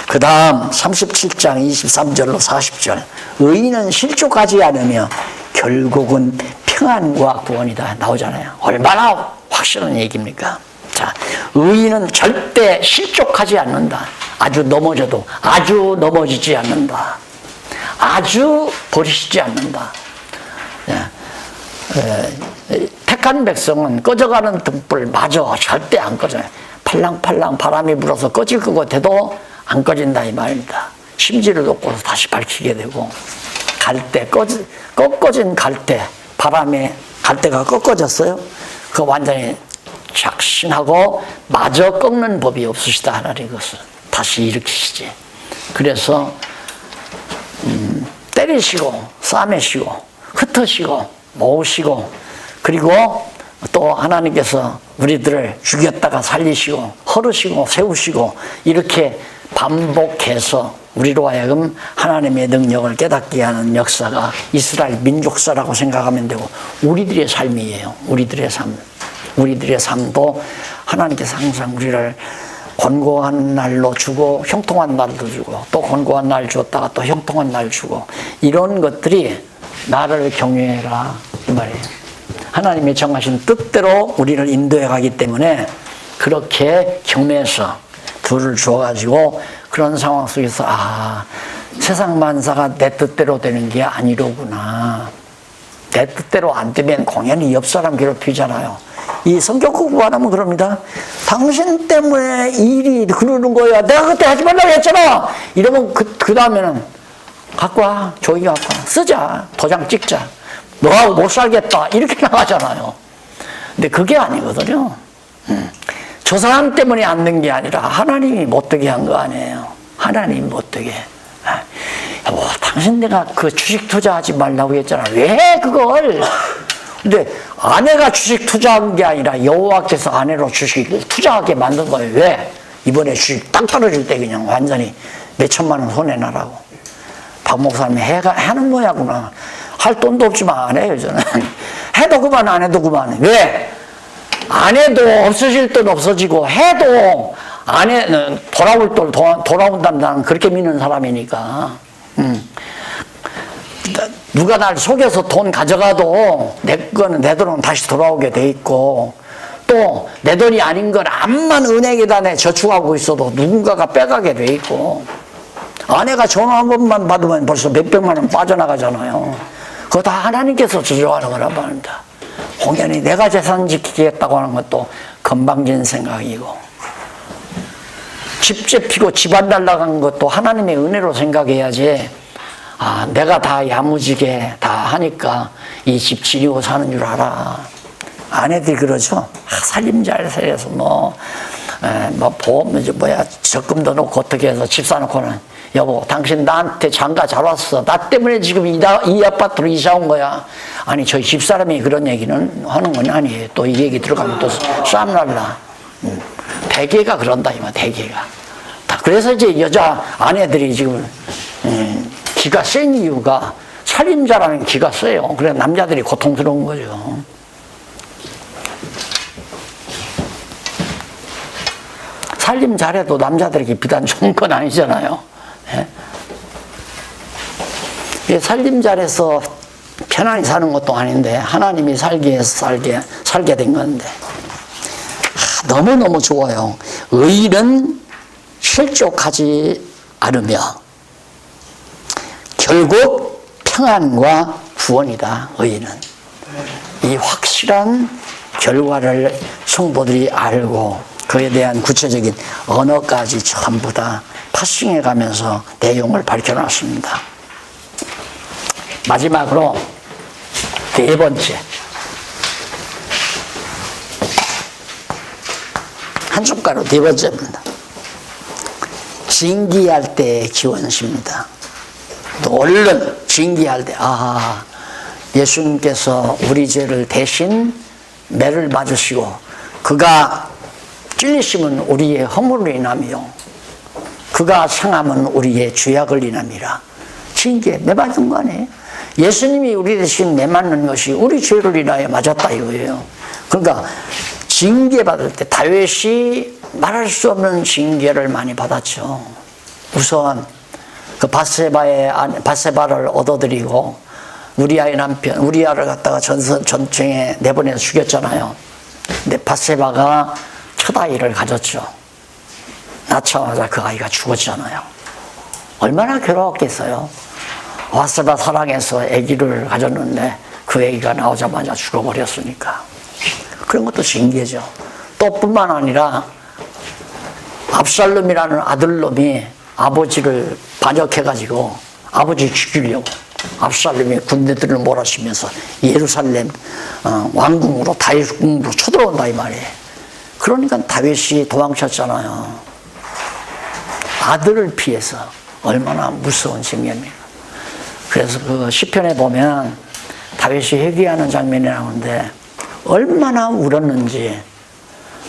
그 다음 37장 23절로 40절 의인은 실족하지 않으며 결국은 평안과 구원이다 나오잖아요. 얼마나 확실한 얘기입니까? 자, 의인은 절대 실족하지 않는다. 아주 넘어져도 아주 넘어지지 않는다. 아주 버리시지 않는다. 택한 백성은 꺼져가는 등불마저 절대 안 꺼져요. 팔랑팔랑 바람이 불어서 꺼질 것 같아도 안 꺼진다 이 말입니다. 심지를 놓고서 다시 밝히게 되고 갈대 꺾어진 갈대 바람에 갈대가 꺾어졌어요. 그 완전히 작신하고 마저 꺾는 법이 없으시다 하나님 것을 다시 일으키시지. 그래서 때리시고 싸매시고 흩으시고 모으시고 그리고 또 하나님께서 우리들을 죽였다가 살리시고 헐으시고 세우시고 이렇게 반복해서 우리로 하여금 하나님의 능력을 깨닫게 하는 역사가 이스라엘 민족사라고 생각하면 되고 우리들의 삶이에요. 우리들의 삶. 우리들의 삶도 하나님께서 항상 우리를 권고한 날로 주고 형통한 날도 주고 또 권고한 날 줬다가 또 형통한 날 주고 이런 것들이 나를 경외해라 이 말이에요. 하나님의 정하신 뜻대로 우리를 인도해 가기 때문에 그렇게 경외해서 둘을 주어가지고 그런 상황 속에서 세상 만사가 내 뜻대로 되는 게 아니로구나. 내 뜻대로 안 되면 공연히 옆 사람 괴롭히잖아요. 이 성경 공부하면 그럽니다. 당신 때문에 일이 그러는 거야. 내가 그때 하지 말라고 했잖아. 이러면 그 다음에는 갖고 와. 조용히 갖고 와. 쓰자. 도장 찍자. 너하고 못 살겠다. 이렇게 나가잖아요. 근데 그게 아니거든요. 저 사람 때문에 안 된 게 아니라 하나님이 못되게 한 거 아니에요. 하나님이 못되게. 여보, 당신 내가 그 주식 투자하지 말라고 했잖아. 왜 그걸? 근데 아내가 주식 투자한 게 아니라 여호와께서 아내로 주식을 투자하게 만든 거예요. 왜? 이번에 주식 딱 떨어질 때 그냥 완전히 몇 천만 원 손해나라고. 박 목사님이 하는 모양구나. 할 돈도 없지만 안 해요, 저는. 해도 그만, 안 해도 그만. 왜? 안 해도 없어질 돈 없어지고, 해도 아내는 돌아올 돈 돌아온다는 나는 그렇게 믿는 사람이니까. 누가 날 속여서 돈 가져가도 내 거는 내 돈은 다시 돌아오게 돼 있고, 또 내 돈이 아닌 건 암만 은행에다 내 저축하고 있어도 누군가가 빼가게 돼 있고, 아내가 전화 한 번만 받으면 벌써 몇백만 원 빠져나가잖아요. 그거 다 하나님께서 조정하는 거란 말입니다. 공연히 내가 재산 지키겠다고 하는 것도 건방진 생각이고, 집 잡히고 집안 날라간 것도 하나님의 은혜로 생각해야지, 내가 다 야무지게 다 하니까 이 집 지니고 사는 줄 알아. 아내들이 그러죠. 살림살이에서 보험, 적금도 넣고 어떻게 해서 집 사놓고는, 여보, 당신 나한테 장가 잘 왔어. 나 때문에 지금 이 아파트로 이사 온 거야. 아니, 저희 집사람이 그런 얘기는 하는 건 아니에요. 또 이 얘기 들어가면 또 싸움 날라. 대개가 그런다, 이마, 대개가. 그래서 이제 여자 아내들이 지금, 기가 센 이유가 살림자라는 기가 세요. 그래서 남자들이 고통스러운 거죠. 살림 잘해도 남자들에게 비단 좋은 건 아니잖아요. 예? 살림 잘해서 편안히 사는 것도 아닌데 하나님이 살기 위해서 살게 된 건데, 너무너무 좋아요. 의인은 실족하지 않으며 결국 평안과 구원이다. 의인은 이 확실한 결과를 성도들이 알고 그에 대한 구체적인 언어까지 전부 다 파싱해 가면서 내용을 밝혀놨습니다. 마지막으로 네 번째, 한 숟가락 네 번째입니다. 징기할 때의 기원시입니다. 또 얼른 징기할 때, 예수님께서 우리 죄를 대신 매를 맞으시고 그가 찔리심은 우리의 허물을 인하며 그가 상함은 우리의 죄악을 인함이라. 징계, 매 맞은 거 아니에요? 예수님이 우리 대신 매 맞는 것이 우리 죄를 인하여 맞았다 이거예요. 그러니까 징계받을 때 다윗이 말할 수 없는 징계를 많이 받았죠. 우선 그 바세바를 얻어들이고 우리아의 남편 우리아를 갖다가 전쟁에 내보내서 죽였잖아요. 근데 바세바가 첫 아이를 가졌죠. 낳자마자 그 아이가 죽었잖아요. 얼마나 괴로웠겠어요. 바세바 사랑해서 아기를 가졌는데 그 아기가 나오자마자 죽어버렸으니까. 그런 것도 징계죠. 또 뿐만 아니라 압살롬이라는 아들놈이 아버지를 반역해가지고 아버지 죽이려고 압살롬이 군대들을 몰아치면서 예루살렘 왕궁으로 다윗 궁으로 쳐들어온다 이 말이에요. 그러니까 다윗이 도망쳤잖아요. 아들을 피해서. 얼마나 무서운 징계입니까. 그래서 그 시편에 보면 다윗이 회개하는 장면이 나오는데 얼마나 울었는지,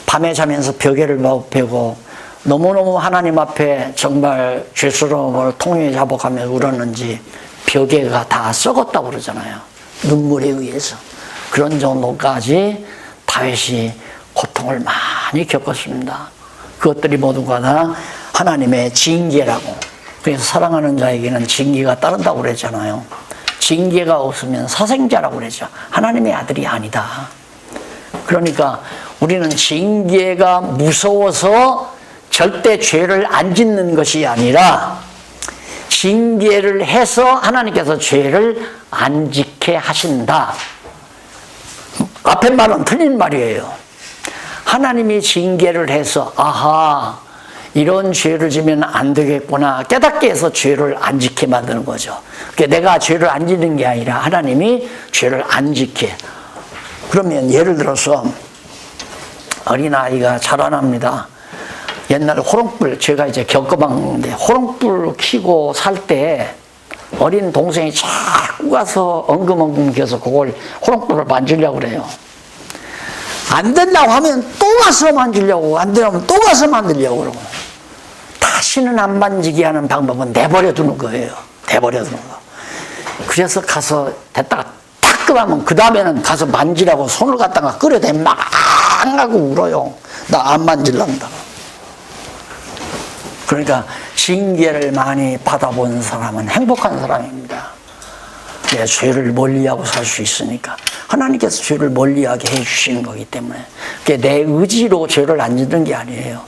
밤에 자면서 벽에를 베고 너무너무 하나님 앞에 정말 죄스러움을 통일에 자복하며 울었는지 벽에가 다 썩었다고 그러잖아요. 눈물에 의해서. 그런 정도까지 다윗이 고통을 많이 겪었습니다. 그것들이 모두가 다 하나님의 징계라고. 그래서 사랑하는 자에게는 징계가 따른다고 그랬잖아요. 징계가 없으면 사생자라고 그랬죠. 하나님의 아들이 아니다. 그러니까 우리는 징계가 무서워서 절대 죄를 안 짓는 것이 아니라 징계를 해서 하나님께서 죄를 안 짓게 하신다. 앞에 말은 틀린 말이에요. 하나님이 징계를 해서 이런 죄를 지면 안 되겠구나 깨닫게 해서 죄를 안 지게 만드는 거죠. 그러니까 내가 죄를 안 짓는 게 아니라 하나님이 죄를 안 지게. 그러면 예를 들어서 어린아이가 자라납니다. 옛날에 호롱불, 제가 이제 겪어봤는데 호롱불 켜고 살 때 어린 동생이 자꾸 가서 엉금엉금 겨서 그걸 호롱불을 만지려고 그래요. 안 된다고 하면 또 가서 만지려고, 안 되면 또 가서 만들려고 그러고. 다시는 안 만지게 하는 방법은 내버려 두는 거예요. 내버려 두는 거. 그래서 가서 됐다가 따끔하면 그 다음에는 가서 만지라고 손을 갖다가 끌어대 막 하고 울어요. 나 안 만질란다. 그러니까 징계를 많이 받아본 사람은 행복한 사람입니다. 내 죄를 멀리하고 살 수 있으니까. 하나님께서 죄를 멀리하게 해주시는 거기 때문에. 내 의지로 죄를 안 짓는 게 아니에요.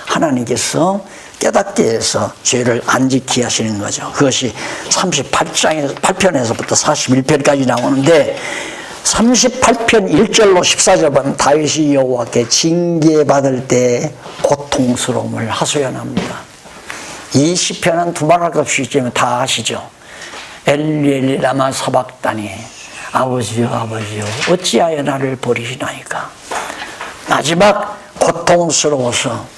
하나님께서 깨닫게 해서 죄를 안 지키게 하시는 거죠. 그것이 38편에서부터 41편까지 나오는데 38편 1절로 14절 보면 다윗이 여호와께 징계받을 때 고통스러움을 하소연합니다. 이 시편은 두말할 것 없이 있지만 다 아시죠. 엘리 라마 사박다니 아버지여 아버지여 어찌하여 나를 버리시나이까. 마지막 고통스러워서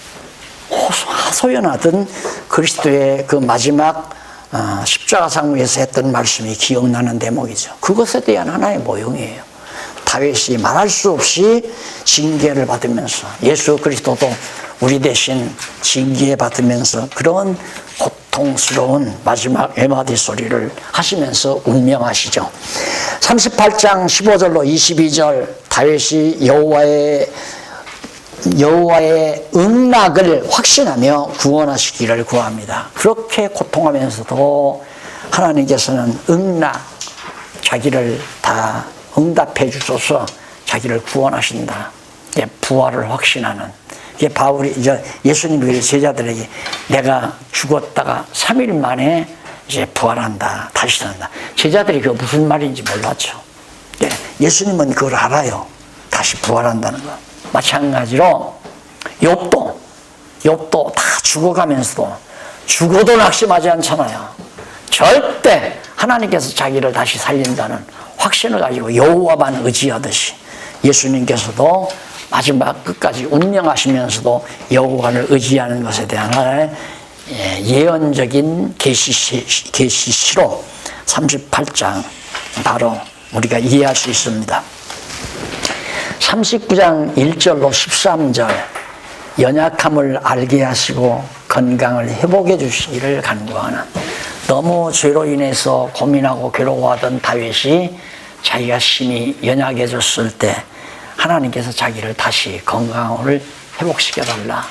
하소연하던 그리스도의 그 마지막 십자가 상에서 했던 말씀이 기억나는 대목이죠. 그것에 대한 하나의 모형이에요. 다윗이 말할 수 없이 징계를 받으면서 예수 그리스도도 우리 대신 징계받으면서 그런 고통스러운 마지막 에마디 소리를 하시면서 운명하시죠. 38장 15절로 22절 다윗이 여호와의 응낙을 확신하며 구원하시기를 구합니다. 그렇게 고통하면서도 하나님께서는 응낙, 자기를 다 응답해 주셔서 자기를 구원하신다. 부활을 확신하는. 이게 바울이 이제 예수님이 제자들에게 내가 죽었다가 3일 만에 이제 부활한다, 다시 산다. 제자들이 그 무슨 말인지 몰랐죠. 예수님은 그걸 알아요. 다시 부활한다는 거. 마찬가지로 욥도 다 죽어가면서도 죽어도 낙심하지 않잖아요. 절대 하나님께서 자기를 다시 살린다는 확신을 가지고 여호와만 의지하듯이 예수님께서도 마지막 끝까지 운명하시면서도 여호와를 의지하는 것에 대한 하나의 예언적인 계시시로 38장 바로 우리가 이해할 수 있습니다. 39장 1절로 13절 연약함을 알게 하시고 건강을 회복해 주시기를 간구하는. 너무 죄로 인해서 고민하고 괴로워하던 다윗이 자기가 심히 연약해졌을 때 하나님께서 자기를 다시 건강을 회복시켜달라.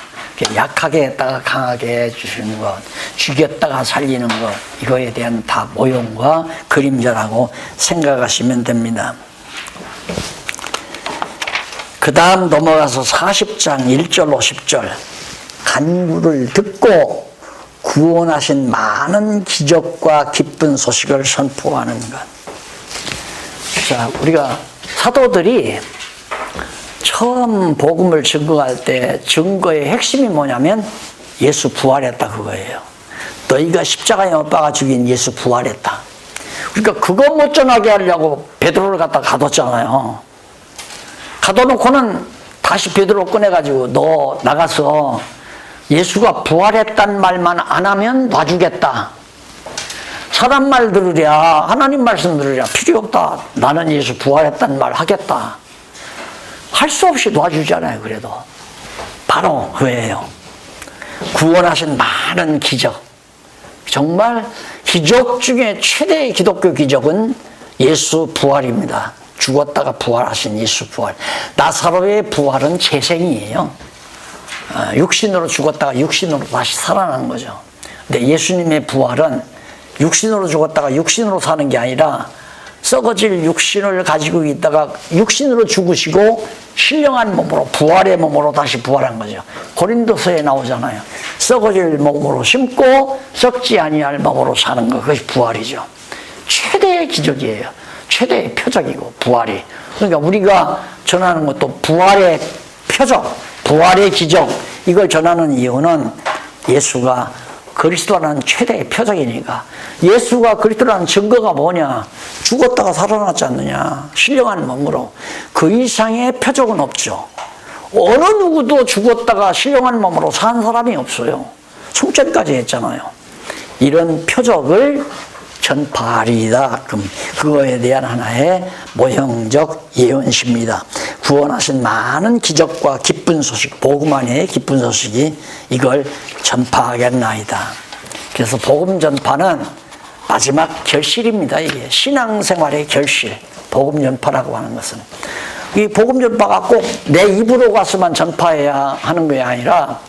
약하게 했다가 강하게 해주시는 것, 죽였다가 살리는 것, 이거에 대한 다 모형과 그림자라고 생각하시면 됩니다. 그 다음 넘어가서 40장 1절로 10절 간구를 듣고 구원하신 많은 기적과 기쁜 소식을 선포하는 것. 자, 우리가 사도들이 처음 복음을 증거할 때 증거의 핵심이 뭐냐면 예수 부활했다 그거예요. 너희가 십자가에 못 박아 죽인 예수 부활했다. 그러니까 그거 못 전하게 하려고 베드로를 갖다 가뒀잖아요. 가둬놓고는 다시 베드로 꺼내가지고 너 나가서 예수가 부활했단 말만 안 하면 놔주겠다. 사람 말 들으랴 하나님 말씀 들으랴 필요 없다. 나는 예수 부활했단 말 하겠다. 할 수 없이 놔주잖아요. 그래도 바로 그예요. 구원하신 많은 기적. 정말 기적 중에 최대의 기독교 기적은 예수 부활입니다. 죽었다가 부활하신 예수 부활. 나사로의 부활은 재생이에요. 육신으로 죽었다가 육신으로 다시 살아난 거죠. 근데 예수님의 부활은 육신으로 죽었다가 육신으로 사는 게 아니라 썩어질 육신을 가지고 있다가 육신으로 죽으시고 신령한 몸으로 부활의 몸으로 다시 부활한 거죠. 고린도서에 나오잖아요. 썩어질 몸으로 심고 썩지 아니할 몸으로 사는 것, 그것이 부활이죠. 최대의 기적이에요. 최대의 표적이고 부활이. 그러니까 우리가 전하는 것도 부활의 표적, 부활의 기적, 이걸 전하는 이유는 예수가 그리스도라는 최대의 표적이니까. 예수가 그리스도라는 증거가 뭐냐? 죽었다가 살아났지 않느냐? 신령한 몸으로. 그 이상의 표적은 없죠. 어느 누구도 죽었다가 신령한 몸으로 산 사람이 없어요. 승천까지 했잖아요. 이런 표적을 전파하리이다. 그거에 대한 하나의 모형적 예언시입니다. 구원하신 많은 기적과 기쁜 소식, 복음 안에 기쁜 소식이 이걸 전파하겠나이다. 그래서 복음 전파는 마지막 결실입니다. 이게 신앙생활의 결실, 복음 전파라고 하는 것은. 이 복음 전파가 꼭 내 입으로 가서만 전파해야 하는 게 아니라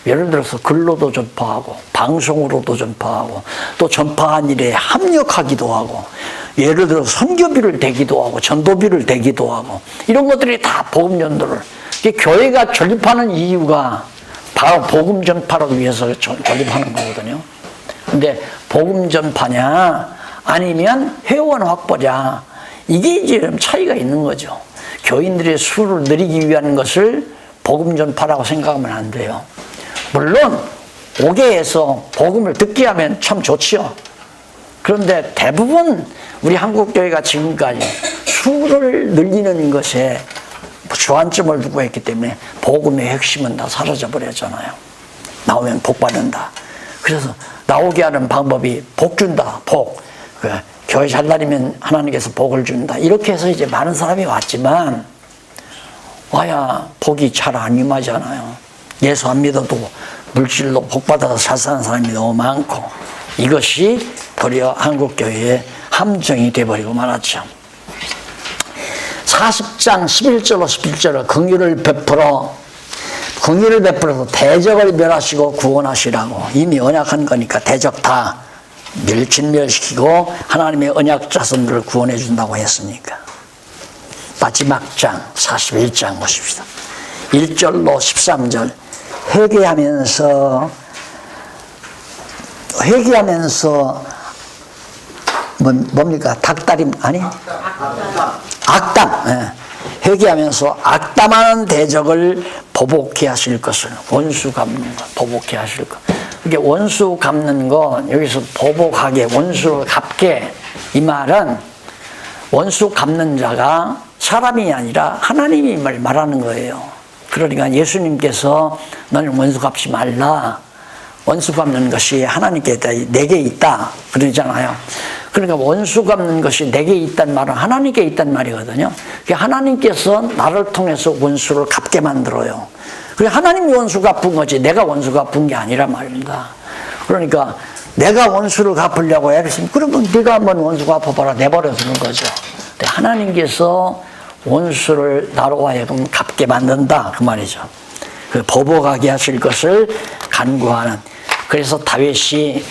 예를 들어서 글로도 전파하고 방송으로도 전파하고 또 전파한 일에 합력하기도 하고 예를 들어서 선교비를 대기도 하고 전도비를 대기도 하고 이런 것들이 다 복음 전도를 교회가 전립하는 이유가 바로 복음 전파를 위해서 전립하는 거거든요. 근데 복음 전파냐 아니면 회원 확보냐 이게 이제 차이가 있는 거죠. 교인들의 수를 늘리기 위한 것을 복음 전파라고 생각하면 안 돼요. 물론 오게 해서 복음을 듣게 하면 참 좋지요. 그런데 대부분 우리 한국교회가 지금까지 수를 늘리는 것에 주안점을 두고 했기 때문에 복음의 핵심은 다 사라져 버렸잖아요. 나오면 복 받는다. 그래서 나오게 하는 방법이 복 준다. 복. 교회 잘 다니면 하나님께서 복을 준다. 이렇게 해서 이제 많은 사람이 왔지만 와야 복이 잘 안 임하잖아요. 예수 안 믿어도 물질로 복 받아서 잘 사는 사람이 너무 많고 이것이 도리어 한국교회의 함정이 되어버리고 말았죠. 40장 11절로 11절을 긍휼을 베풀어서 대적을 멸하시고 구원하시라고 이미 언약한 거니까 대적 다 진멸시키고 하나님의 언약 자손들을 구원해 준다고 했으니까. 마지막 장 41장 보십시다. 1절로 13절 회개하면서 뭡니까? 닭다림 아니? 악담. 예. 회개하면서 악담하는 대적을 보복해 하실 것을 원수 갚는 것 보복해 하실 것. 이게 원수 갚는 거 여기서 보복하게 원수를 갚게 이 말은 원수 갚는 자가 사람이 아니라 하나님이 말하는 거예요. 그러니까 예수님께서 너는 원수 갚지 말라. 원수 갚는 것이 하나님께 있다, 내게 있다 그러잖아요. 그러니까 원수 갚는 것이 내게 있단 말은 하나님께 있단 말이거든요. 하나님께서 나를 통해서 원수를 갚게 만들어요. 그래 하나님이 원수 갚은 거지 내가 원수 갚은 게 아니란 말입니다. 그러니까 내가 원수를 갚으려고 애쓰면 그러면 네가 한번 원수 갚아봐라 내버려 두는 거죠. 근데 하나님께서 원수를 나로 하여금 갚게 만든다 그 말이죠. 그 보복하게 하실 것을 간구하는. 그래서 다윗이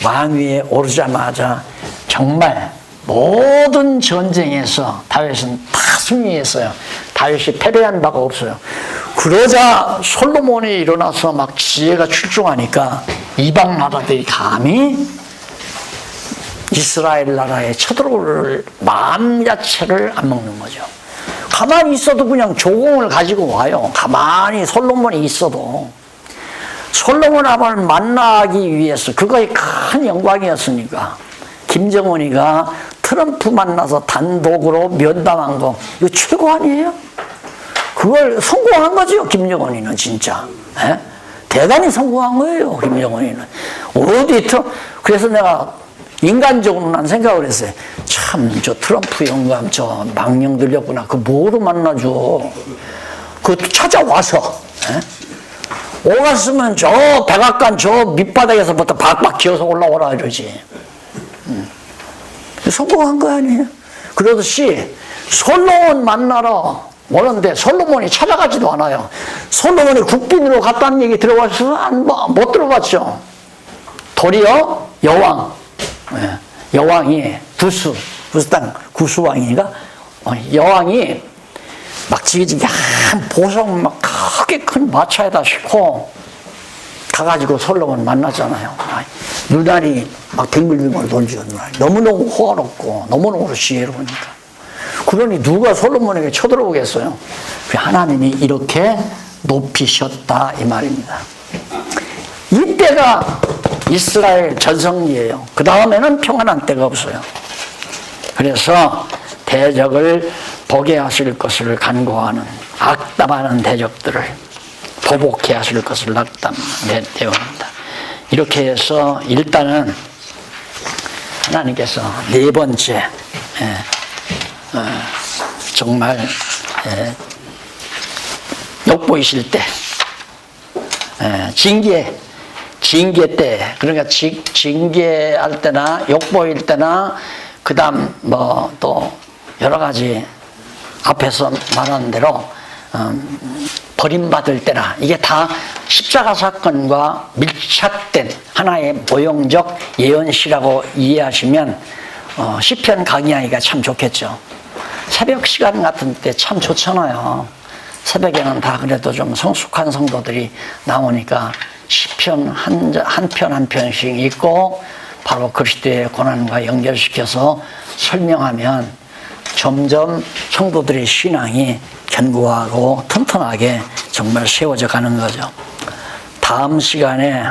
왕위에 오르자마자 정말 모든 전쟁에서 다윗은 다 승리했어요. 다윗이 패배한 바가 없어요. 그러자 솔로몬이 일어나서 막 지혜가 출중하니까 이방 나라들이 감히 이스라엘 나라에 쳐들어올 마음 자체를 안 먹는 거죠. 가만히 있어도 그냥 조공을 가지고 와요. 가만히 솔로몬이 있어도. 솔로몬 왕을 만나기 위해서 그거의 큰 영광이었으니까 김정은이가 트럼프 만나서 단독으로 면담한 거 이거 최고 아니에요? 그걸 성공한 거죠. 김정은이는 진짜 대단히 성공한 거예요. 김정은이는 그래서 내가 인간적으로 난 생각을 했어요. 참 저 트럼프 영감 저 망령 들렸구나. 그 뭐로 만나죠? 그 찾아와서 오갔으면 저 백악관 저 밑바닥에서부터 박박 기어서 올라오라 이러지. 성공한 거 아니에요? 그러듯이 솔로몬 만나러 오는데 솔로몬이 찾아가지도 않아요. 솔로몬이 국빈으로 갔다는 얘기 들어봤어요? 못 들어봤죠. 도리어 여왕이 부스 땅 구수왕인가? 여왕이 막 지기지기 한 보석 막 크게 큰 마차에다 싣고 가가지고 솔로몬 만났잖아요. 눈알이 막 빙글빙글 돌죠. 너무너무 호화롭고 너무너무 지혜로우니까. 그러니 누가 솔로몬에게 쳐들어오겠어요? 하나님이 이렇게 높이셨다 이 말입니다. 이때가 이스라엘 전성기예요. 그 다음에는 평안한 때가 없어요. 그래서 대적을 보게 하실 것을 간구하는 악담하는 대적들을 보복해 하실 것을 낙담하는 대원입니다. 이렇게 해서 일단은 하나님께서 네 번째 정말 욕보이실 때 징계 때 그러니까 징계할 때나 욕보일 때나 그 다음 뭐 또 여러 가지 앞에서 말한 대로 버림받을 때나 이게 다 십자가 사건과 밀착된 하나의 모형적 예언시라고 이해하시면 시편 강의하기가 참 좋겠죠. 새벽 시간 같은 때 참 좋잖아요. 새벽에는 다 그래도 좀 성숙한 성도들이 나오니까 시편 한 편 한 편씩 읽고 바로 그리스도의 고난과 연결시켜서 설명하면 점점 성도들의 신앙이 견고하고 튼튼하게 정말 세워져 가는 거죠. 다음 시간에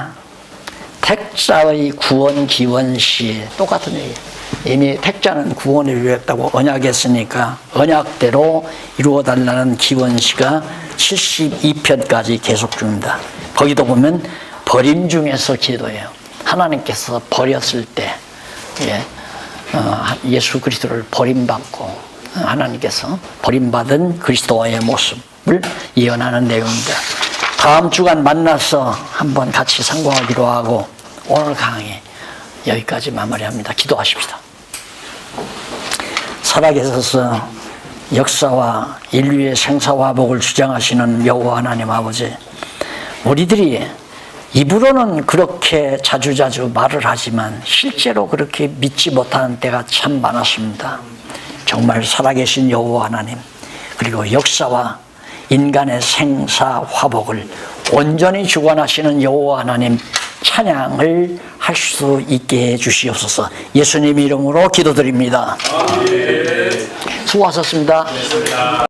택자의 구원 기원시 똑같은 얘기예요. 이미 택자는 구원을 이루었다고 언약했으니까 언약대로 이루어달라는 기원시가 72편까지 계속 중입니다. 거기도 보면 버림 중에서 기도해요. 하나님께서 버렸을 때 예수 그리스도를 버림받고 하나님께서 버림받은 그리스도의 모습을 예언하는 내용입니다. 다음 주간 만나서 한번 같이 상고하기로 하고 오늘 강의 여기까지 마무리합니다. 기도하십시다. 살아계셔서 역사와 인류의 생사화복을 주장하시는 여호와 하나님 아버지, 우리들이 입으로는 그렇게 자주자주 말을 하지만 실제로 그렇게 믿지 못하는 때가 참 많았습니다. 정말 살아계신 여호와 하나님, 그리고 역사와 인간의 생사화복을 온전히 주관하시는 여호와 하나님 찬양을 할 수 있게 해주시옵소서. 예수님 이름으로 기도드립니다. 수고하셨습니다.